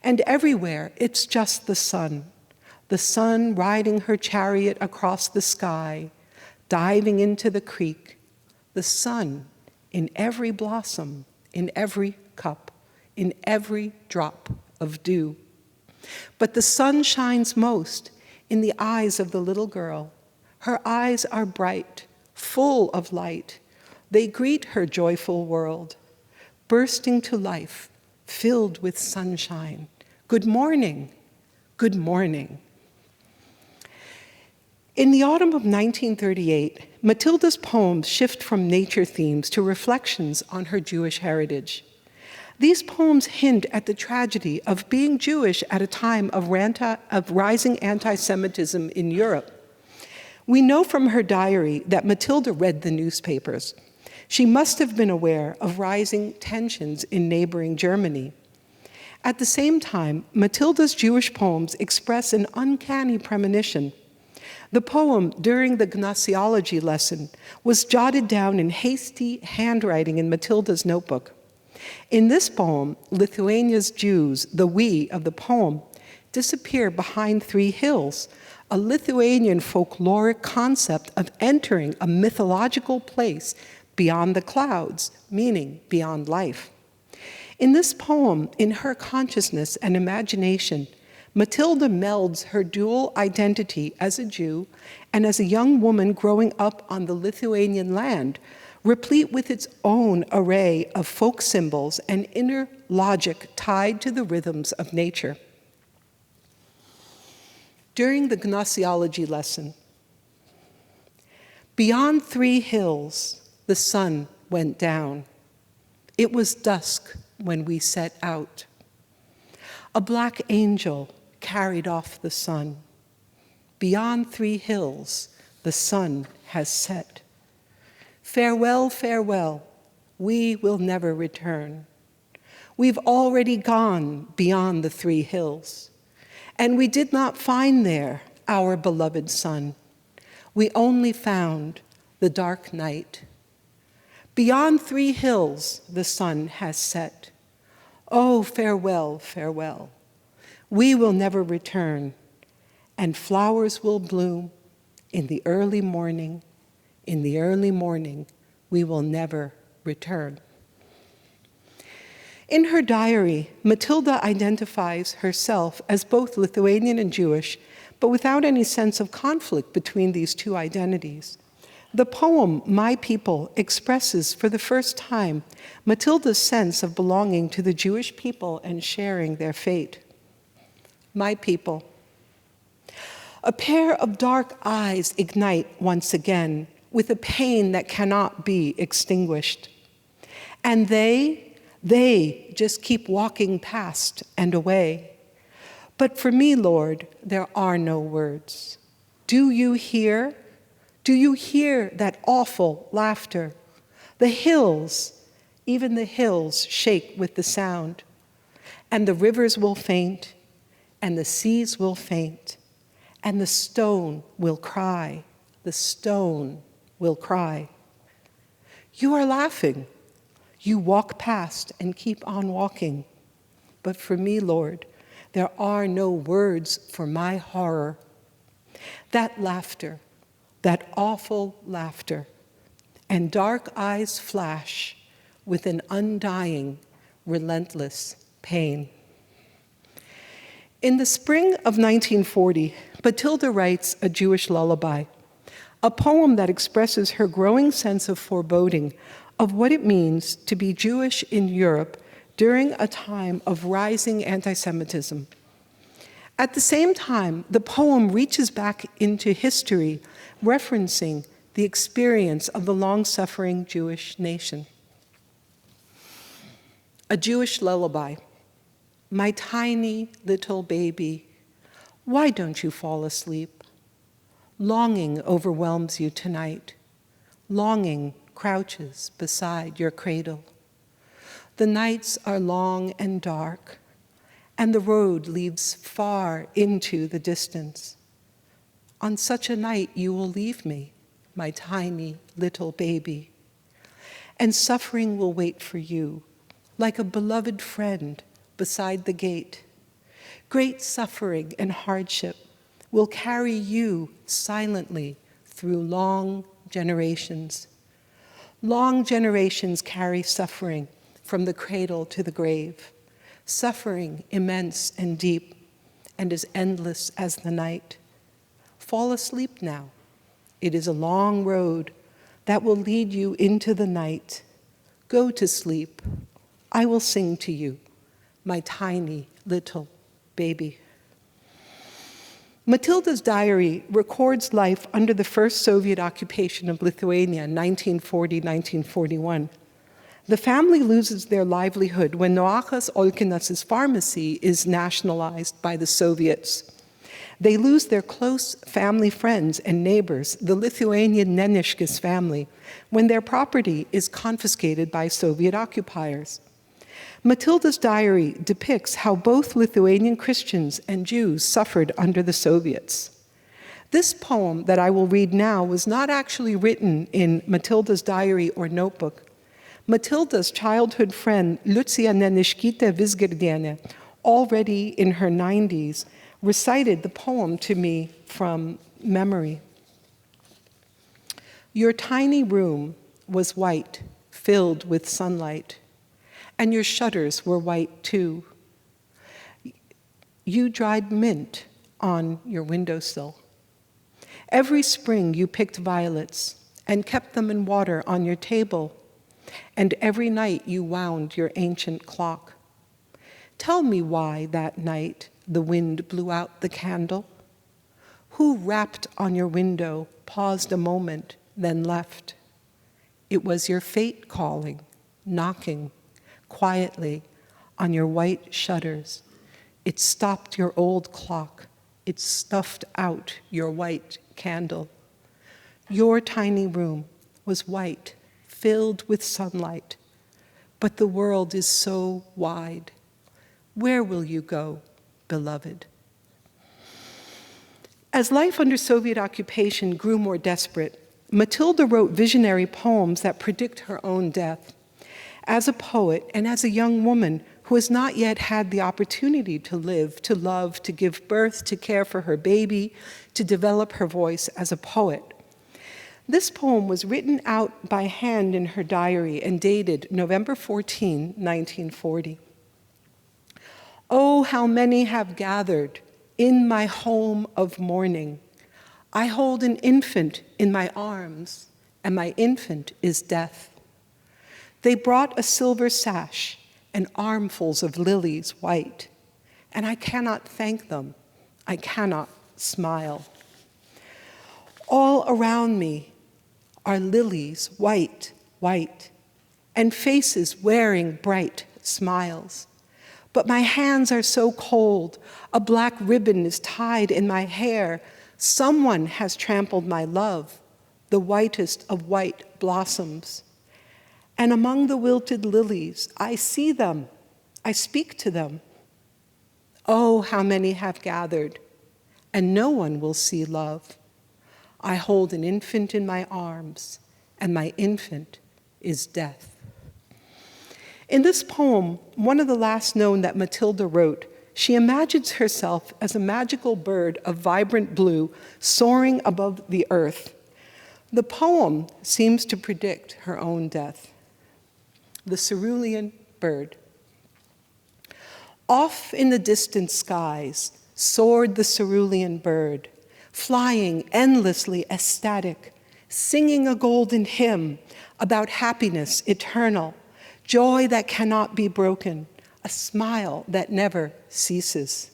And everywhere, it's just the sun riding her chariot across the sky, diving into the creek, the sun in every blossom, in every cup, in every drop of dew. But the sun shines most in the eyes of the little girl. Her eyes are bright, full of light. They greet her joyful world, bursting to life, filled with sunshine. Good morning, good morning. In the autumn of 1938, Matilda's poems shift from nature themes to reflections on her Jewish heritage. These poems hint at the tragedy of being Jewish at a time of rising anti-Semitism in Europe. We know from her diary that Matilda read the newspapers. She must have been aware of rising tensions in neighboring Germany. At the same time, Matilda's Jewish poems express an uncanny premonition. The poem during the Gnoseology lesson was jotted down in hasty handwriting in Matilda's notebook. In this poem, Lithuania's Jews, the we of the poem, disappear behind 3 hills, a Lithuanian folkloric concept of entering a mythological place beyond the clouds, meaning beyond life. In this poem, in her consciousness and imagination, Matilda melds her dual identity as a Jew and as a young woman growing up on the Lithuanian land, replete with its own array of folk symbols and inner logic tied to the rhythms of nature. During the Gnoseology lesson, beyond 3 hills, the sun went down. It was dusk when we set out. A black angel carried off the sun. Beyond 3 hills, the sun has set. Farewell, farewell, we will never return. We've already gone beyond the 3 hills, and we did not find there our beloved sun. We only found the dark night. Beyond 3 hills the sun has set. Oh, farewell, farewell. We will never return, and flowers will bloom in the early morning. In the early morning, we will never return. In her diary, Matilda identifies herself as both Lithuanian and Jewish, but without any sense of conflict between these 2 identities. The poem, My People, expresses for the first time Matilda's sense of belonging to the Jewish people and sharing their fate. My people. A pair of dark eyes ignite once again with a pain that cannot be extinguished. And they just keep walking past and away. But for me, Lord, there are no words. Do you hear? Do you hear that awful laughter? The hills, even the hills, shake with the sound. And the rivers will faint, and the seas will faint, and the stone will cry. The stone will cry. You are laughing. You walk past and keep on walking. But for me, Lord, there are no words for my horror. That laughter, that awful laughter, and dark eyes flash with an undying, relentless pain. In the spring of 1940, Matilda writes a Jewish lullaby, a poem that expresses her growing sense of foreboding of what it means to be Jewish in Europe during a time of rising anti-Semitism. At the same time, the poem reaches back into history, referencing the experience of the long-suffering Jewish nation. A Jewish lullaby. My tiny little baby, why don't you fall asleep? Longing overwhelms you tonight. Longing crouches beside your cradle. The nights are long and dark, and the road leads far into the distance. On such a night you will leave me, my tiny little baby, and suffering will wait for you, like a beloved friend beside the gate. Great suffering and hardship will carry you silently through long generations. Long generations carry suffering from the cradle to the grave, suffering immense and deep and as endless as the night. Fall asleep now. It is a long road that will lead you into the night. Go to sleep. I will sing to you, my tiny little baby. Matilda's diary records life under the first Soviet occupation of Lithuania in 1940-1941. The family loses their livelihood when Noachas Olkinaitės pharmacy is nationalized by the Soviets. They lose their close family friends and neighbors, the Lithuanian Neniškis family, when their property is confiscated by Soviet occupiers. Matilda's diary depicts how both Lithuanian Christians and Jews suffered under the Soviets. This poem that I will read now was not actually written in Matilda's diary or notebook. Matilda's childhood friend, Liucija Neniškytė Vizgirdienė, already in her 90s, recited the poem to me from memory. Your tiny room was white, filled with sunlight, and your shutters were white too. You dried mint on your windowsill. Every spring you picked violets and kept them in water on your table, and every night you wound your ancient clock. Tell me why that night the wind blew out the candle. Who rapped on your window, paused a moment, then left? It was your fate calling, knocking quietly on your white shutters. It stopped your old clock. It snuffed out your white candle. Your tiny room was white, filled with sunlight. but the world is so wide. Where will you go, beloved? As life under Soviet occupation grew more desperate, Matilda wrote visionary poems that predict her own death. As a poet and as a young woman who has not yet had the opportunity to live, to love, to give birth, to care for her baby, to develop her voice as a poet, this poem was written out by hand in her diary and dated November 14, 1940. Oh, how many have gathered in my home of mourning. I hold an infant in my arms, and my infant is death. They brought a silver sash and armfuls of lilies white, and I cannot thank them. I cannot smile. All around me are lilies white, white, and faces wearing bright smiles. But my hands are so cold, a black ribbon is tied in my hair. Someone has trampled my love, the whitest of white blossoms. And among the wilted lilies, I see them, I speak to them. Oh, how many have gathered, and no one will see love. I hold an infant in my arms, and my infant is death. In this poem, one of the last known that Matilda wrote, she imagines herself as a magical bird of vibrant blue soaring above the earth. The poem seems to predict her own death. The Cerulean Bird. Off in the distant skies soared the cerulean bird, flying endlessly ecstatic, singing a golden hymn about happiness eternal, joy that cannot be broken, a smile that never ceases.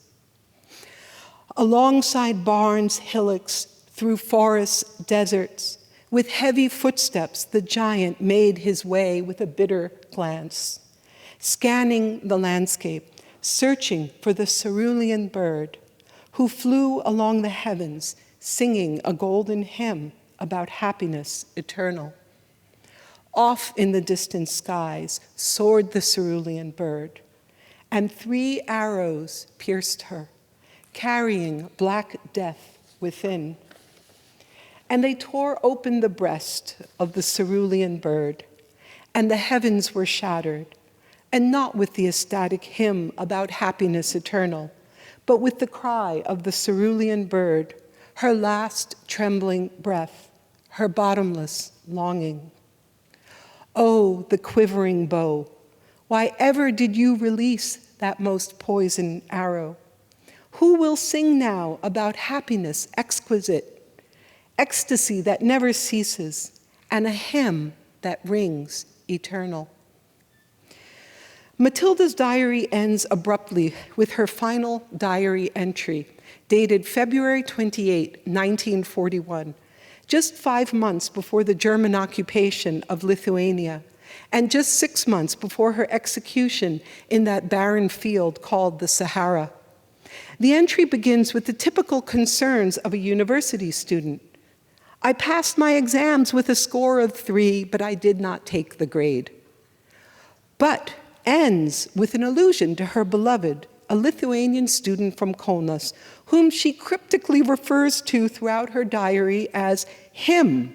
Alongside barns, hillocks, through forests, deserts, with heavy footsteps, the giant made his way with a bitter glance, scanning the landscape, searching for the cerulean bird who flew along the heavens, singing a golden hymn about happiness eternal. Off in the distant skies soared the cerulean bird, and 3 arrows pierced her, carrying black death within. And they tore open the breast of the cerulean bird, and the heavens were shattered, and not with the ecstatic hymn about happiness eternal, but with the cry of the cerulean bird, her last trembling breath, her bottomless longing. Oh, the quivering bow, why ever did you release that most poisoned arrow? Who will sing now about happiness exquisite, ecstasy that never ceases, and a hymn that rings eternal? Matilda's diary ends abruptly with her final diary entry, dated February 28, 1941, just 5 months before the German occupation of Lithuania, and just 6 months before her execution in that barren field called the Sahara. The entry begins with the typical concerns of a university student. I passed my exams with a score of 3, but I did not take the grade. But ends with an allusion to her beloved, a Lithuanian student from Kaunas, whom she cryptically refers to throughout her diary as him.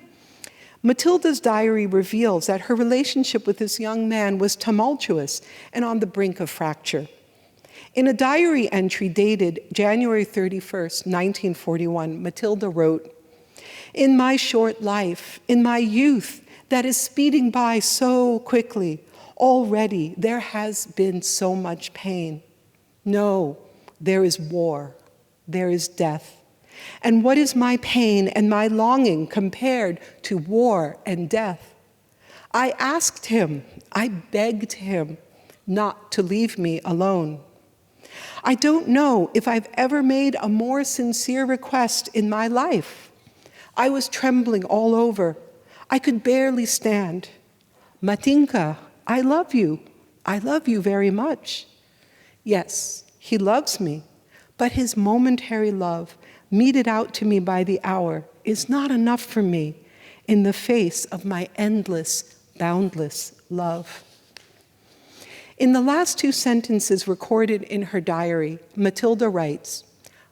Matilda's diary reveals that her relationship with this young man was tumultuous and on the brink of fracture. In a diary entry dated January 31st, 1941, Matilda wrote, "In my short life, in my youth that is speeding by so quickly, already there has been so much pain. No, there is war, there is death. And what is my pain and my longing compared to war and death? I asked him, I begged him not to leave me alone. I don't know if I've ever made a more sincere request in my life. I was trembling all over. I could barely stand. Matinka, I love you. I love you very much. Yes, he loves me, but his momentary love, meted out to me by the hour, is not enough for me in the face of my endless, boundless love." In the last two sentences recorded in her diary, Matilda writes,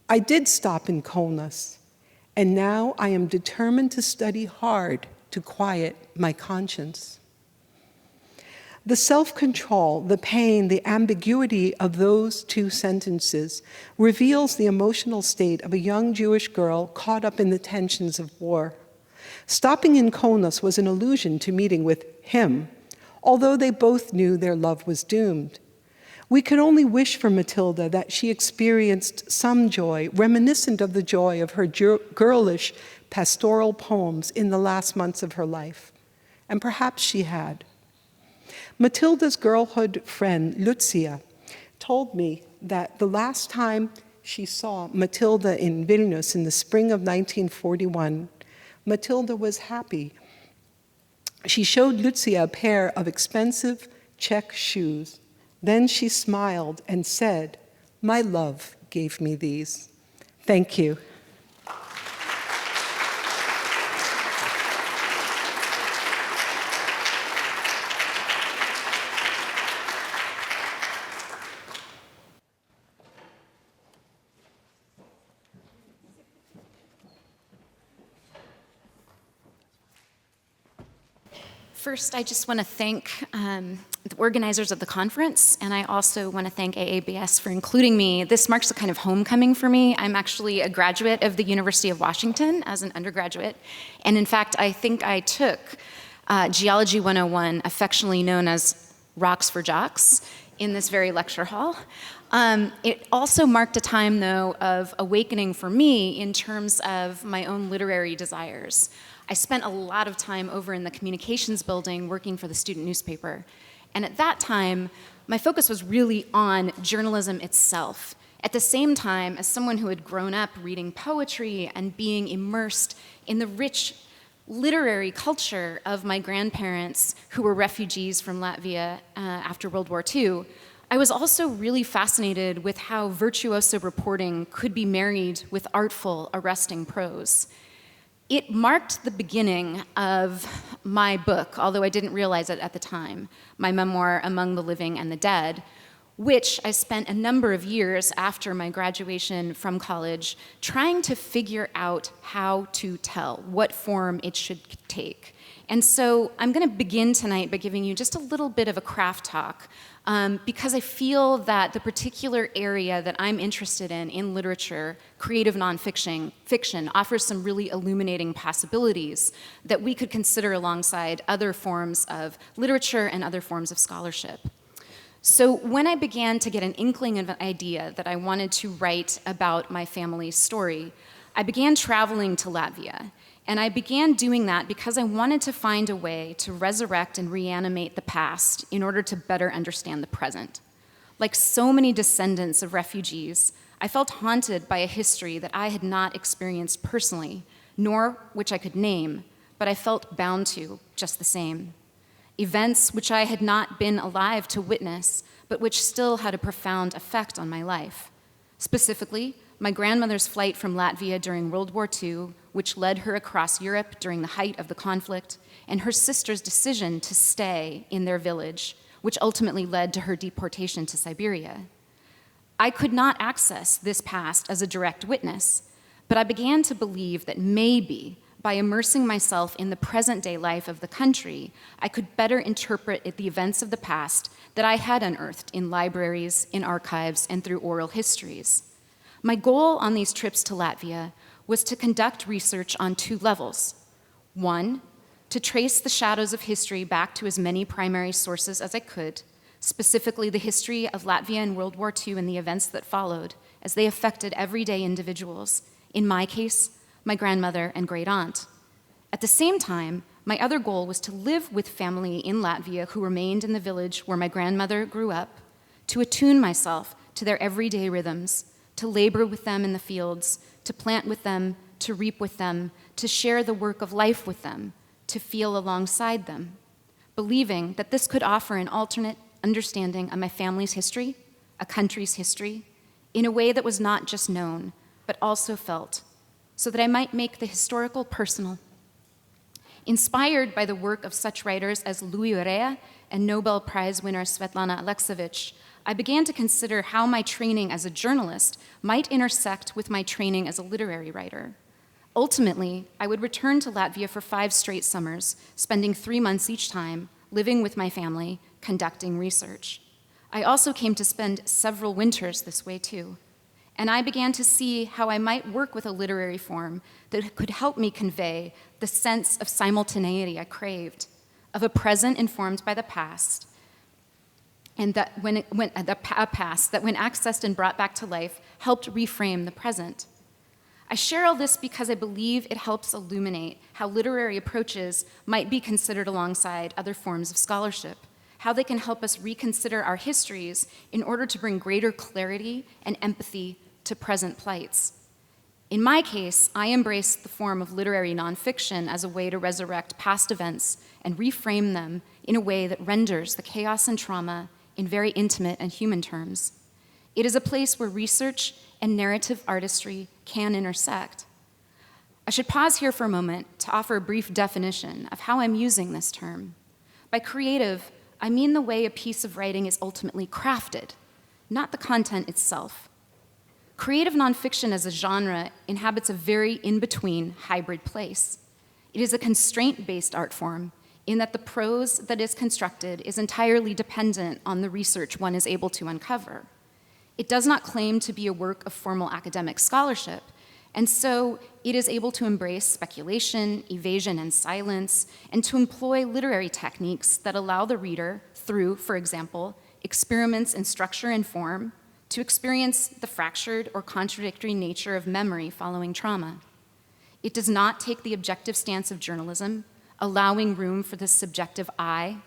"I did stop in Kaunas, and now I am determined to study hard to quiet my conscience." The self-control, the pain, the ambiguity of those two sentences reveals the emotional state of a young Jewish girl caught up in the tensions of war. Stopping in Kaunas was an allusion to meeting with him, although they both knew their love was doomed. We could only wish for Matilda that she experienced some joy, reminiscent of the joy of her girlish pastoral poems in the last months of her life. And perhaps she had. Matilda's girlhood friend, Lucia, told me that the last time she saw Matilda in Vilnius in the spring of 1941, Matilda was happy. She showed Lucia a pair of expensive check shoes. Then she smiled and said, "My love gave me these." Thank you. First, I just want to thank the organizers of the conference, and I also want to thank AABS for including me. This marks a kind of homecoming for me. I'm actually a graduate of the University of Washington as an undergraduate, and in fact, I think I took Geology 101, affectionately known as Rocks for Jocks, in this very lecture hall. It also marked a time, though, of awakening for me in terms of my own literary desires. I spent a lot of time over in the communications building working for the student newspaper. And at that time, my focus was really on journalism itself. At the same time, as someone who had grown up reading poetry and being immersed in the rich literary culture of my grandparents who were refugees from Latvia after World War II, I was also really fascinated with how virtuoso reporting could be married with artful, arresting prose. It marked the beginning of my book, although I didn't realize it at the time, my memoir, Among the Living and the Dead, which I spent a number of years after my graduation from college trying to figure out how to tell, what form it should take. And so I'm going to begin tonight by giving you just a little bit of a craft talk, because I feel that the particular area that I'm interested in literature, creative nonfiction, offers some really illuminating possibilities that we could consider alongside other forms of literature and other forms of scholarship. So when I began to get an inkling of an idea that I wanted to write about my family's story, I began traveling to Latvia. And I began doing that because I wanted to find a way to resurrect and reanimate the past in order to better understand the present. Like so many descendants of refugees, I felt haunted by a history that I had not experienced personally, nor which I could name, but I felt bound to just the same. Events which I had not been alive to witness, but which still had a profound effect on my life. Specifically, my grandmother's flight from Latvia during World War II, which led her across Europe during the height of the conflict, and her sister's decision to stay in their village, which ultimately led to her deportation to Siberia. I could not access this past as a direct witness, but I began to believe that maybe by immersing myself in the present-day life of the country, I could better interpret the events of the past that I had unearthed in libraries, in archives, and through oral histories. My goal on these trips to Latvia was to conduct research on two levels. One, to trace the shadows of history back to as many primary sources as I could, specifically the history of Latvia in World War II and the events that followed, as they affected everyday individuals, in my case, my grandmother and great aunt. At the same time, my other goal was to live with family in Latvia who remained in the village where my grandmother grew up, to attune myself to their everyday rhythms, to labor with them in the fields, to plant with them, to reap with them, to share the work of life with them, to feel alongside them, believing that this could offer an alternate understanding of my family's history, a country's history, in a way that was not just known, but also felt, so that I might make the historical personal. inspired by the work of such writers as Louis Urea and Nobel Prize winner Svetlana Alexievich, I began to consider how my training as a journalist might intersect with my training as a literary writer. Ultimately, I would return to Latvia for 5 straight summers, spending 3 months each time, living with my family, conducting research. I also came to spend several winters this way too. And I began to see how I might work with a literary form that could help me convey the sense of simultaneity I craved, of a present informed by the past, and that when past that when accessed and brought back to life, helped reframe the present. I share all this because I believe it helps illuminate how literary approaches might be considered alongside other forms of scholarship, how they can help us reconsider our histories in order to bring greater clarity and empathy to present plights. In my case, I embrace the form of literary nonfiction as a way to resurrect past events and reframe them in a way that renders the chaos and trauma in very intimate and human terms. It is a place where research and narrative artistry can intersect. I should pause here for a moment to offer a brief definition of how I'm using this term. By creative, I mean the way a piece of writing is ultimately crafted, not the content itself. Creative nonfiction as a genre inhabits a very in-between hybrid place. It is a constraint-based art form in that the prose that is constructed is entirely dependent on the research one is able to uncover. It does not claim to be a work of formal academic scholarship, and so it is able to embrace speculation, evasion, and silence, and to employ literary techniques that allow the reader, through, for example, experiments in structure and form, to experience the fractured or contradictory nature of memory following trauma. It does not take the objective stance of journalism, allowing room for the subjective I,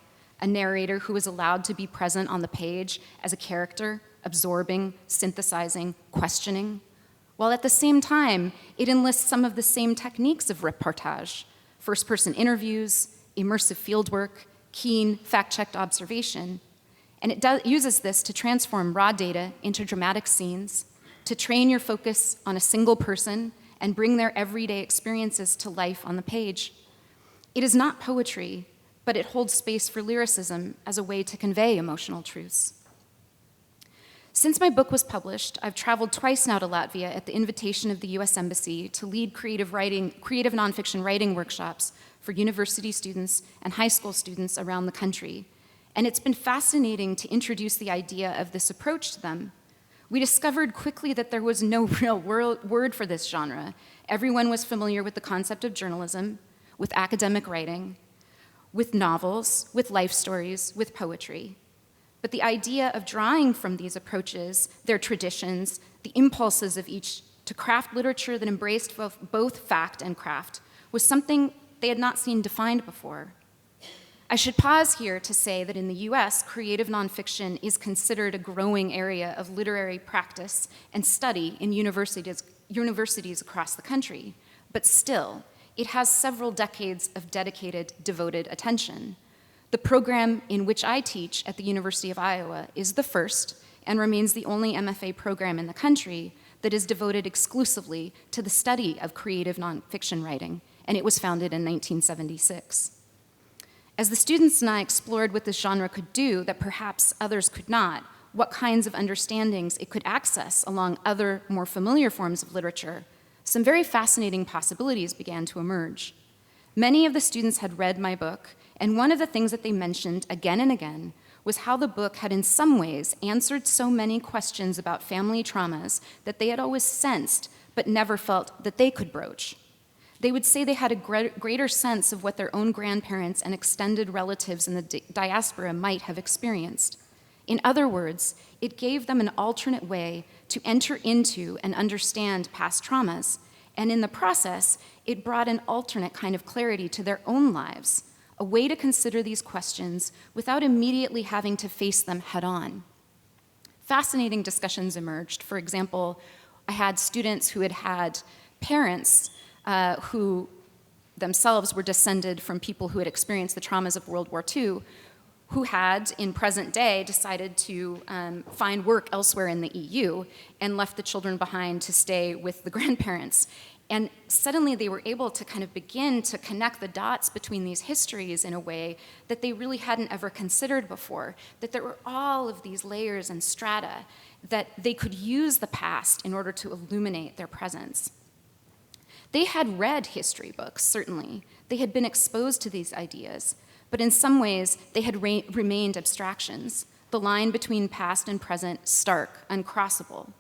a narrator who is allowed to be present on the page as a character, absorbing, synthesizing, questioning, while at the same time, it enlists some of the same techniques of reportage, first-person interviews, immersive fieldwork, keen, fact-checked observation, and it uses this to transform raw data into dramatic scenes, to train your focus on a single person and bring their everyday experiences to life on the page. It is not poetry, but it holds space for lyricism as a way to convey emotional truths. Since my book was published, I've traveled twice now to Latvia at the invitation of the US Embassy to lead creative nonfiction writing workshops for university students and high school students around the country. And it's been fascinating to introduce the idea of this approach to them. We discovered quickly that there was no real word for this genre. Everyone was familiar with the concept of journalism, with academic writing, with novels, with life stories, with poetry. But the idea of drawing from these approaches, their traditions, the impulses of each to craft literature that embraced both fact and craft was something they had not seen defined before. I should pause here to say that in the US, creative nonfiction is considered a growing area of literary practice and study in universities across the country, but still, it has several decades of dedicated, devoted attention. The program in which I teach at the University of Iowa is the first and remains the only MFA program in the country that is devoted exclusively to the study of creative nonfiction writing, and it was founded in 1976. As the students and I explored what this genre could do that perhaps others could not, what kinds of understandings it could access along other, more familiar forms of literature, some very fascinating possibilities began to emerge. Many of the students had read my book, and one of the things that they mentioned again and again was how the book had in some ways answered so many questions about family traumas that they had always sensed but never felt that they could broach. They would say they had a greater sense of what their own grandparents and extended relatives in the diaspora might have experienced. In other words, it gave them an alternate way to enter into and understand past traumas, and in the process, it brought an alternate kind of clarity to their own lives, a way to consider these questions without immediately having to face them head-on. Fascinating discussions emerged. For example, I had students who had had parents who themselves were descended from people who had experienced the traumas of World War II, who had, in present day, decided to find work elsewhere in the EU and left the children behind to stay with the grandparents. And suddenly they were able to kind of begin to connect the dots between these histories in a way that they really hadn't ever considered before, that there were all of these layers and strata that they could use the past in order to illuminate their presence. They had read history books, certainly. They had been exposed to these ideas, but in some ways they had remained abstractions, the line between past and present stark, uncrossable.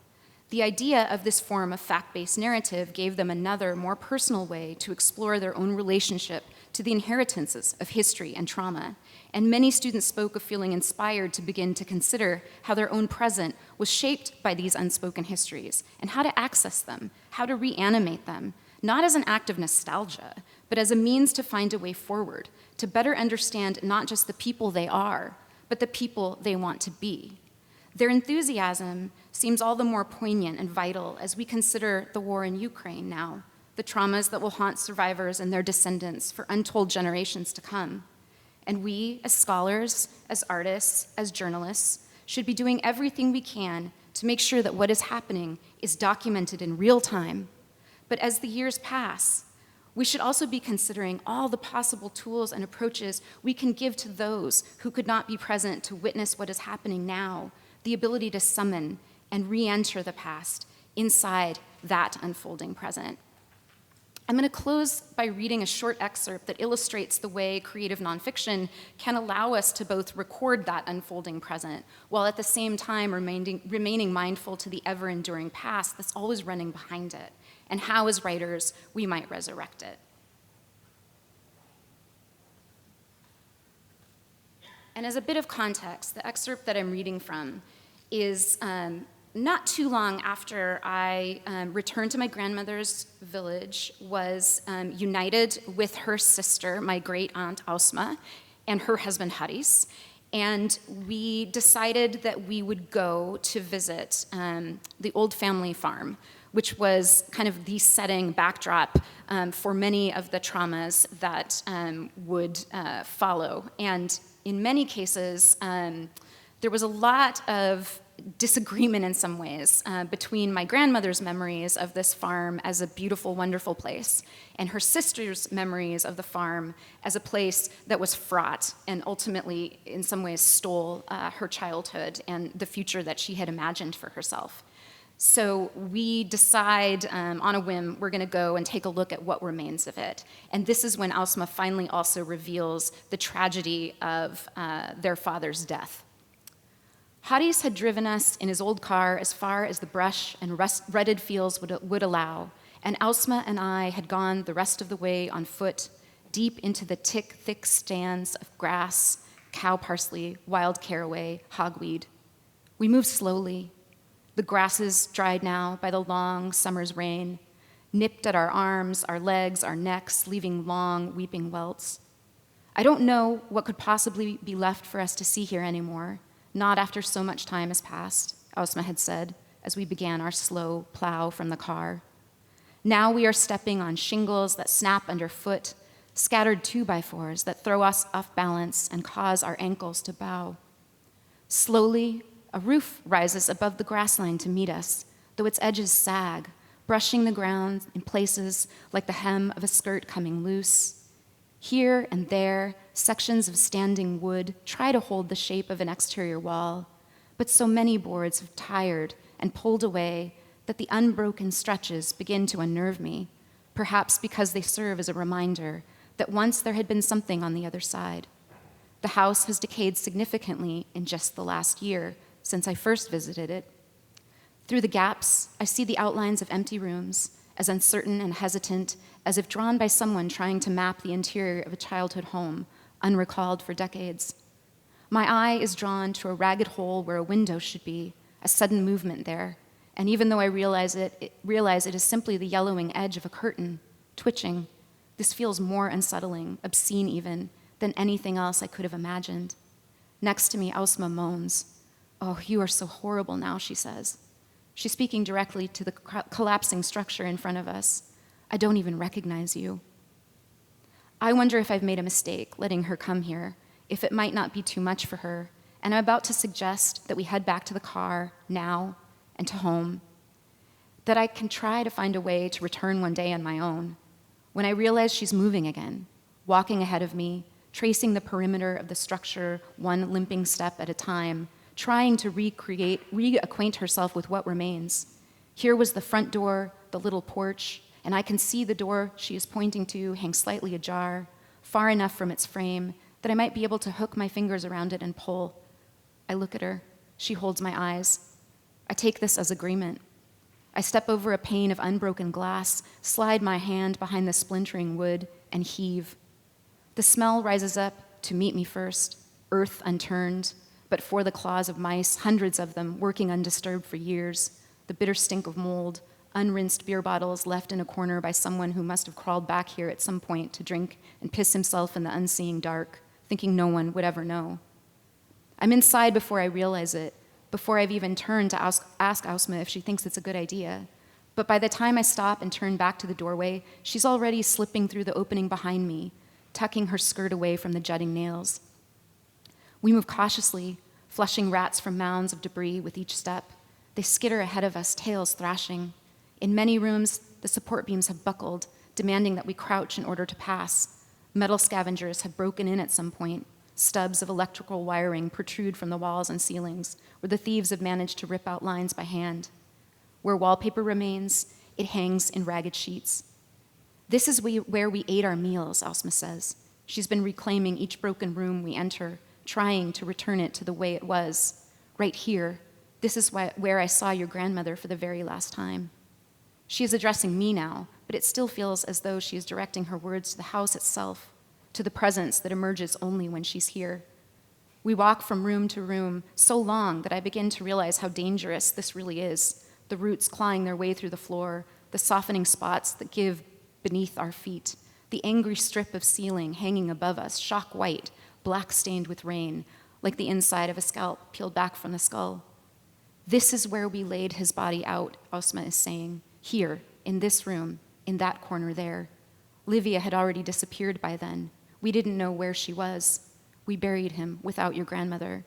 The idea of this form of fact-based narrative gave them another, more personal way to explore their own relationship to the inheritances of history and trauma. And many students spoke of feeling inspired to begin to consider how their own present was shaped by these unspoken histories and how to access them, how to reanimate them, not as an act of nostalgia, but as a means to find a way forward, to better understand not just the people they are, but the people they want to be. Their enthusiasm seems all the more poignant and vital as we consider the war in Ukraine now, the traumas that will haunt survivors and their descendants for untold generations to come. And we, as scholars, as artists, as journalists, should be doing everything we can to make sure that what is happening is documented in real time. But as the years pass, we should also be considering all the possible tools and approaches we can give to those who could not be present to witness what is happening now, the ability to summon and re-enter the past inside that unfolding present. I'm going to close by reading a short excerpt that illustrates the way creative nonfiction can allow us to both record that unfolding present while at the same time remaining mindful to the ever-enduring past that's always running behind it, and how, as writers, we might resurrect it. And as a bit of context, the excerpt that I'm reading from is not too long after I returned to my grandmother's village, was united with her sister, my great aunt Ausma, and her husband Haris. And we decided that we would go to visit the old family farm, which was kind of the setting backdrop for many of the traumas that would follow. And in many cases, there was a lot of disagreement in some ways between my grandmother's memories of this farm as a beautiful, wonderful place and her sister's memories of the farm as a place that was fraught and ultimately, in some ways, stole her childhood and the future that she had imagined for herself. So we decide on a whim, we're going to go and take a look at what remains of it. And this is when Ausma finally also reveals the tragedy of their father's death. Haris had driven us in his old car as far as the brush and rutted fields would allow, and Ausma and I had gone the rest of the way on foot, deep into the thick stands of grass, cow parsley, wild caraway, hogweed. We moved slowly. The grasses dried now by the long summer's rain, nipped at our arms, our legs, our necks, leaving long, weeping welts. I don't know what could possibly be left for us to see here anymore, not after so much time has passed, Ausma had said, as we began our slow plow from the car. Now we are stepping on shingles that snap underfoot, scattered 2x4s that throw us off balance and cause our ankles to bow. Slowly, a roof rises above the grassline to meet us, though its edges sag, brushing the ground in places like the hem of a skirt coming loose. Here and there, sections of standing wood try to hold the shape of an exterior wall, but so many boards have tired and pulled away that the unbroken stretches begin to unnerve me, perhaps because they serve as a reminder that once there had been something on the other side. The house has decayed significantly in just the last year since I first visited it. Through the gaps, I see the outlines of empty rooms, as uncertain and hesitant as if drawn by someone trying to map the interior of a childhood home, unrecalled for decades. My eye is drawn to a ragged hole where a window should be, a sudden movement there, and even though I realize it is simply the yellowing edge of a curtain, twitching, this feels more unsettling, obscene even, than anything else I could have imagined. Next to me, Ausma moans. "Oh, you are so horrible now," she says. She's speaking directly to the collapsing structure in front of us. "I don't even recognize you." I wonder if I've made a mistake letting her come here, if it might not be too much for her, and I'm about to suggest that we head back to the car now and to home. that I can try to find a way to return one day on my own. When I realize she's moving again, walking ahead of me, tracing the perimeter of the structure one limping step at a time, trying to reacquaint herself with what remains. Here was the front door, the little porch, and I can see the door she is pointing to hang slightly ajar, far enough from its frame that I might be able to hook my fingers around it and pull. I look at her. She holds my eyes. I take this as agreement. I step over a pane of unbroken glass, slide my hand behind the splintering wood, and heave. The smell rises up to meet me first, earth unturned, but for the claws of mice, hundreds of them, working undisturbed for years, the bitter stink of mold, unrinsed beer bottles left in a corner by someone who must have crawled back here at some point to drink and piss himself in the unseeing dark, thinking no one would ever know. I'm inside before I realize it, before I've even turned to ask Ausma if she thinks it's a good idea. But by the time I stop and turn back to the doorway, she's already slipping through the opening behind me, tucking her skirt away from the jutting nails. We move cautiously, flushing rats from mounds of debris with each step. They skitter ahead of us, tails thrashing. In many rooms, the support beams have buckled, demanding that we crouch in order to pass. Metal scavengers have broken in at some point. Stubs of electrical wiring protrude from the walls and ceilings, where the thieves have managed to rip out lines by hand. Where wallpaper remains, it hangs in ragged sheets. This is where we ate our meals, Ausma says. She's been reclaiming each broken room we enter, trying to return it to the way it was. Right here, this is where I saw your grandmother for the very last time. She is addressing me now, but it still feels as though she is directing her words to the house itself, to the presence that emerges only when she's here. We walk from room to room so long that I begin to realize how dangerous this really is, the roots clawing their way through the floor, the softening spots that give beneath our feet, the angry strip of ceiling hanging above us, shock white, black stained with rain, like the inside of a scalp peeled back from the skull. This is where we laid his body out, Ausma is saying, here, in this room, in that corner there. Livia had already disappeared by then. We didn't know where she was. We buried him without your grandmother.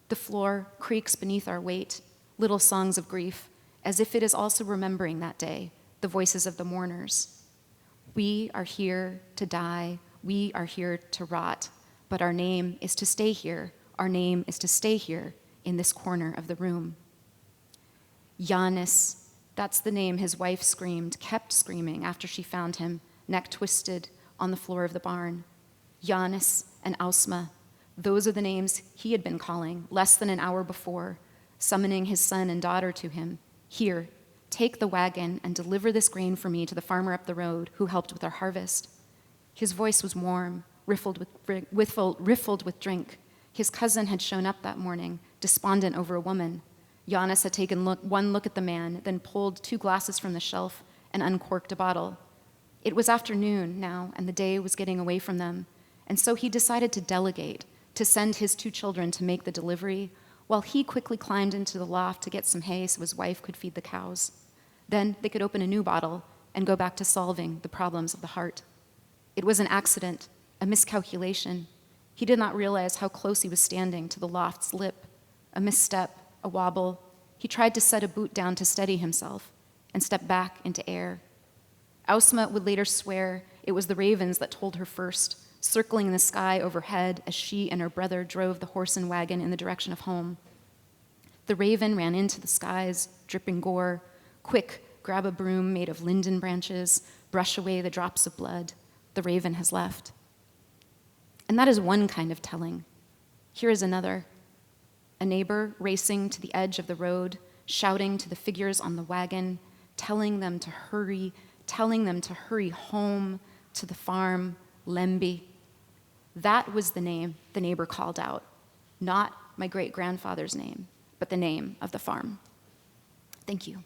The floor creaks beneath our weight, little songs of grief, as if it is also remembering that day, the voices of the mourners. We are here to die. We are here to rot. But our name is to stay here. Our name is to stay here in this corner of the room. Giannis, that's the name his wife screamed, kept screaming after she found him, neck twisted, on the floor of the barn. Giannis and Ausma, those are the names he had been calling less than an hour before, summoning his son and daughter to him. Here, take the wagon and deliver this grain for me to the farmer up the road who helped with our harvest. His voice was warm, riffled with drink. His cousin had shown up that morning, despondent over a woman. Giannis had taken one look at the man, then pulled 2 glasses from the shelf and uncorked a bottle. It was afternoon now, and the day was getting away from them, and so he decided to delegate, to send his 2 children to make the delivery, while he quickly climbed into the loft to get some hay so his wife could feed the cows. Then they could open a new bottle and go back to solving the problems of the heart. It was an accident, a miscalculation. He did not realize how close he was standing to the loft's lip. A misstep, a wobble. He tried to set a boot down to steady himself and step back into air. Ausma would later swear it was the ravens that told her first, circling in the sky overhead as she and her brother drove the horse and wagon in the direction of home. The raven ran into the skies, dripping gore. Quick, grab a broom made of linden branches, brush away the drops of blood. The raven has left. And that is one kind of telling. Here is another. A neighbor racing to the edge of the road, shouting to the figures on the wagon, telling them to hurry home to the farm, Lemby. That was the name the neighbor called out, not my great-grandfather's name, but the name of the farm. Thank you.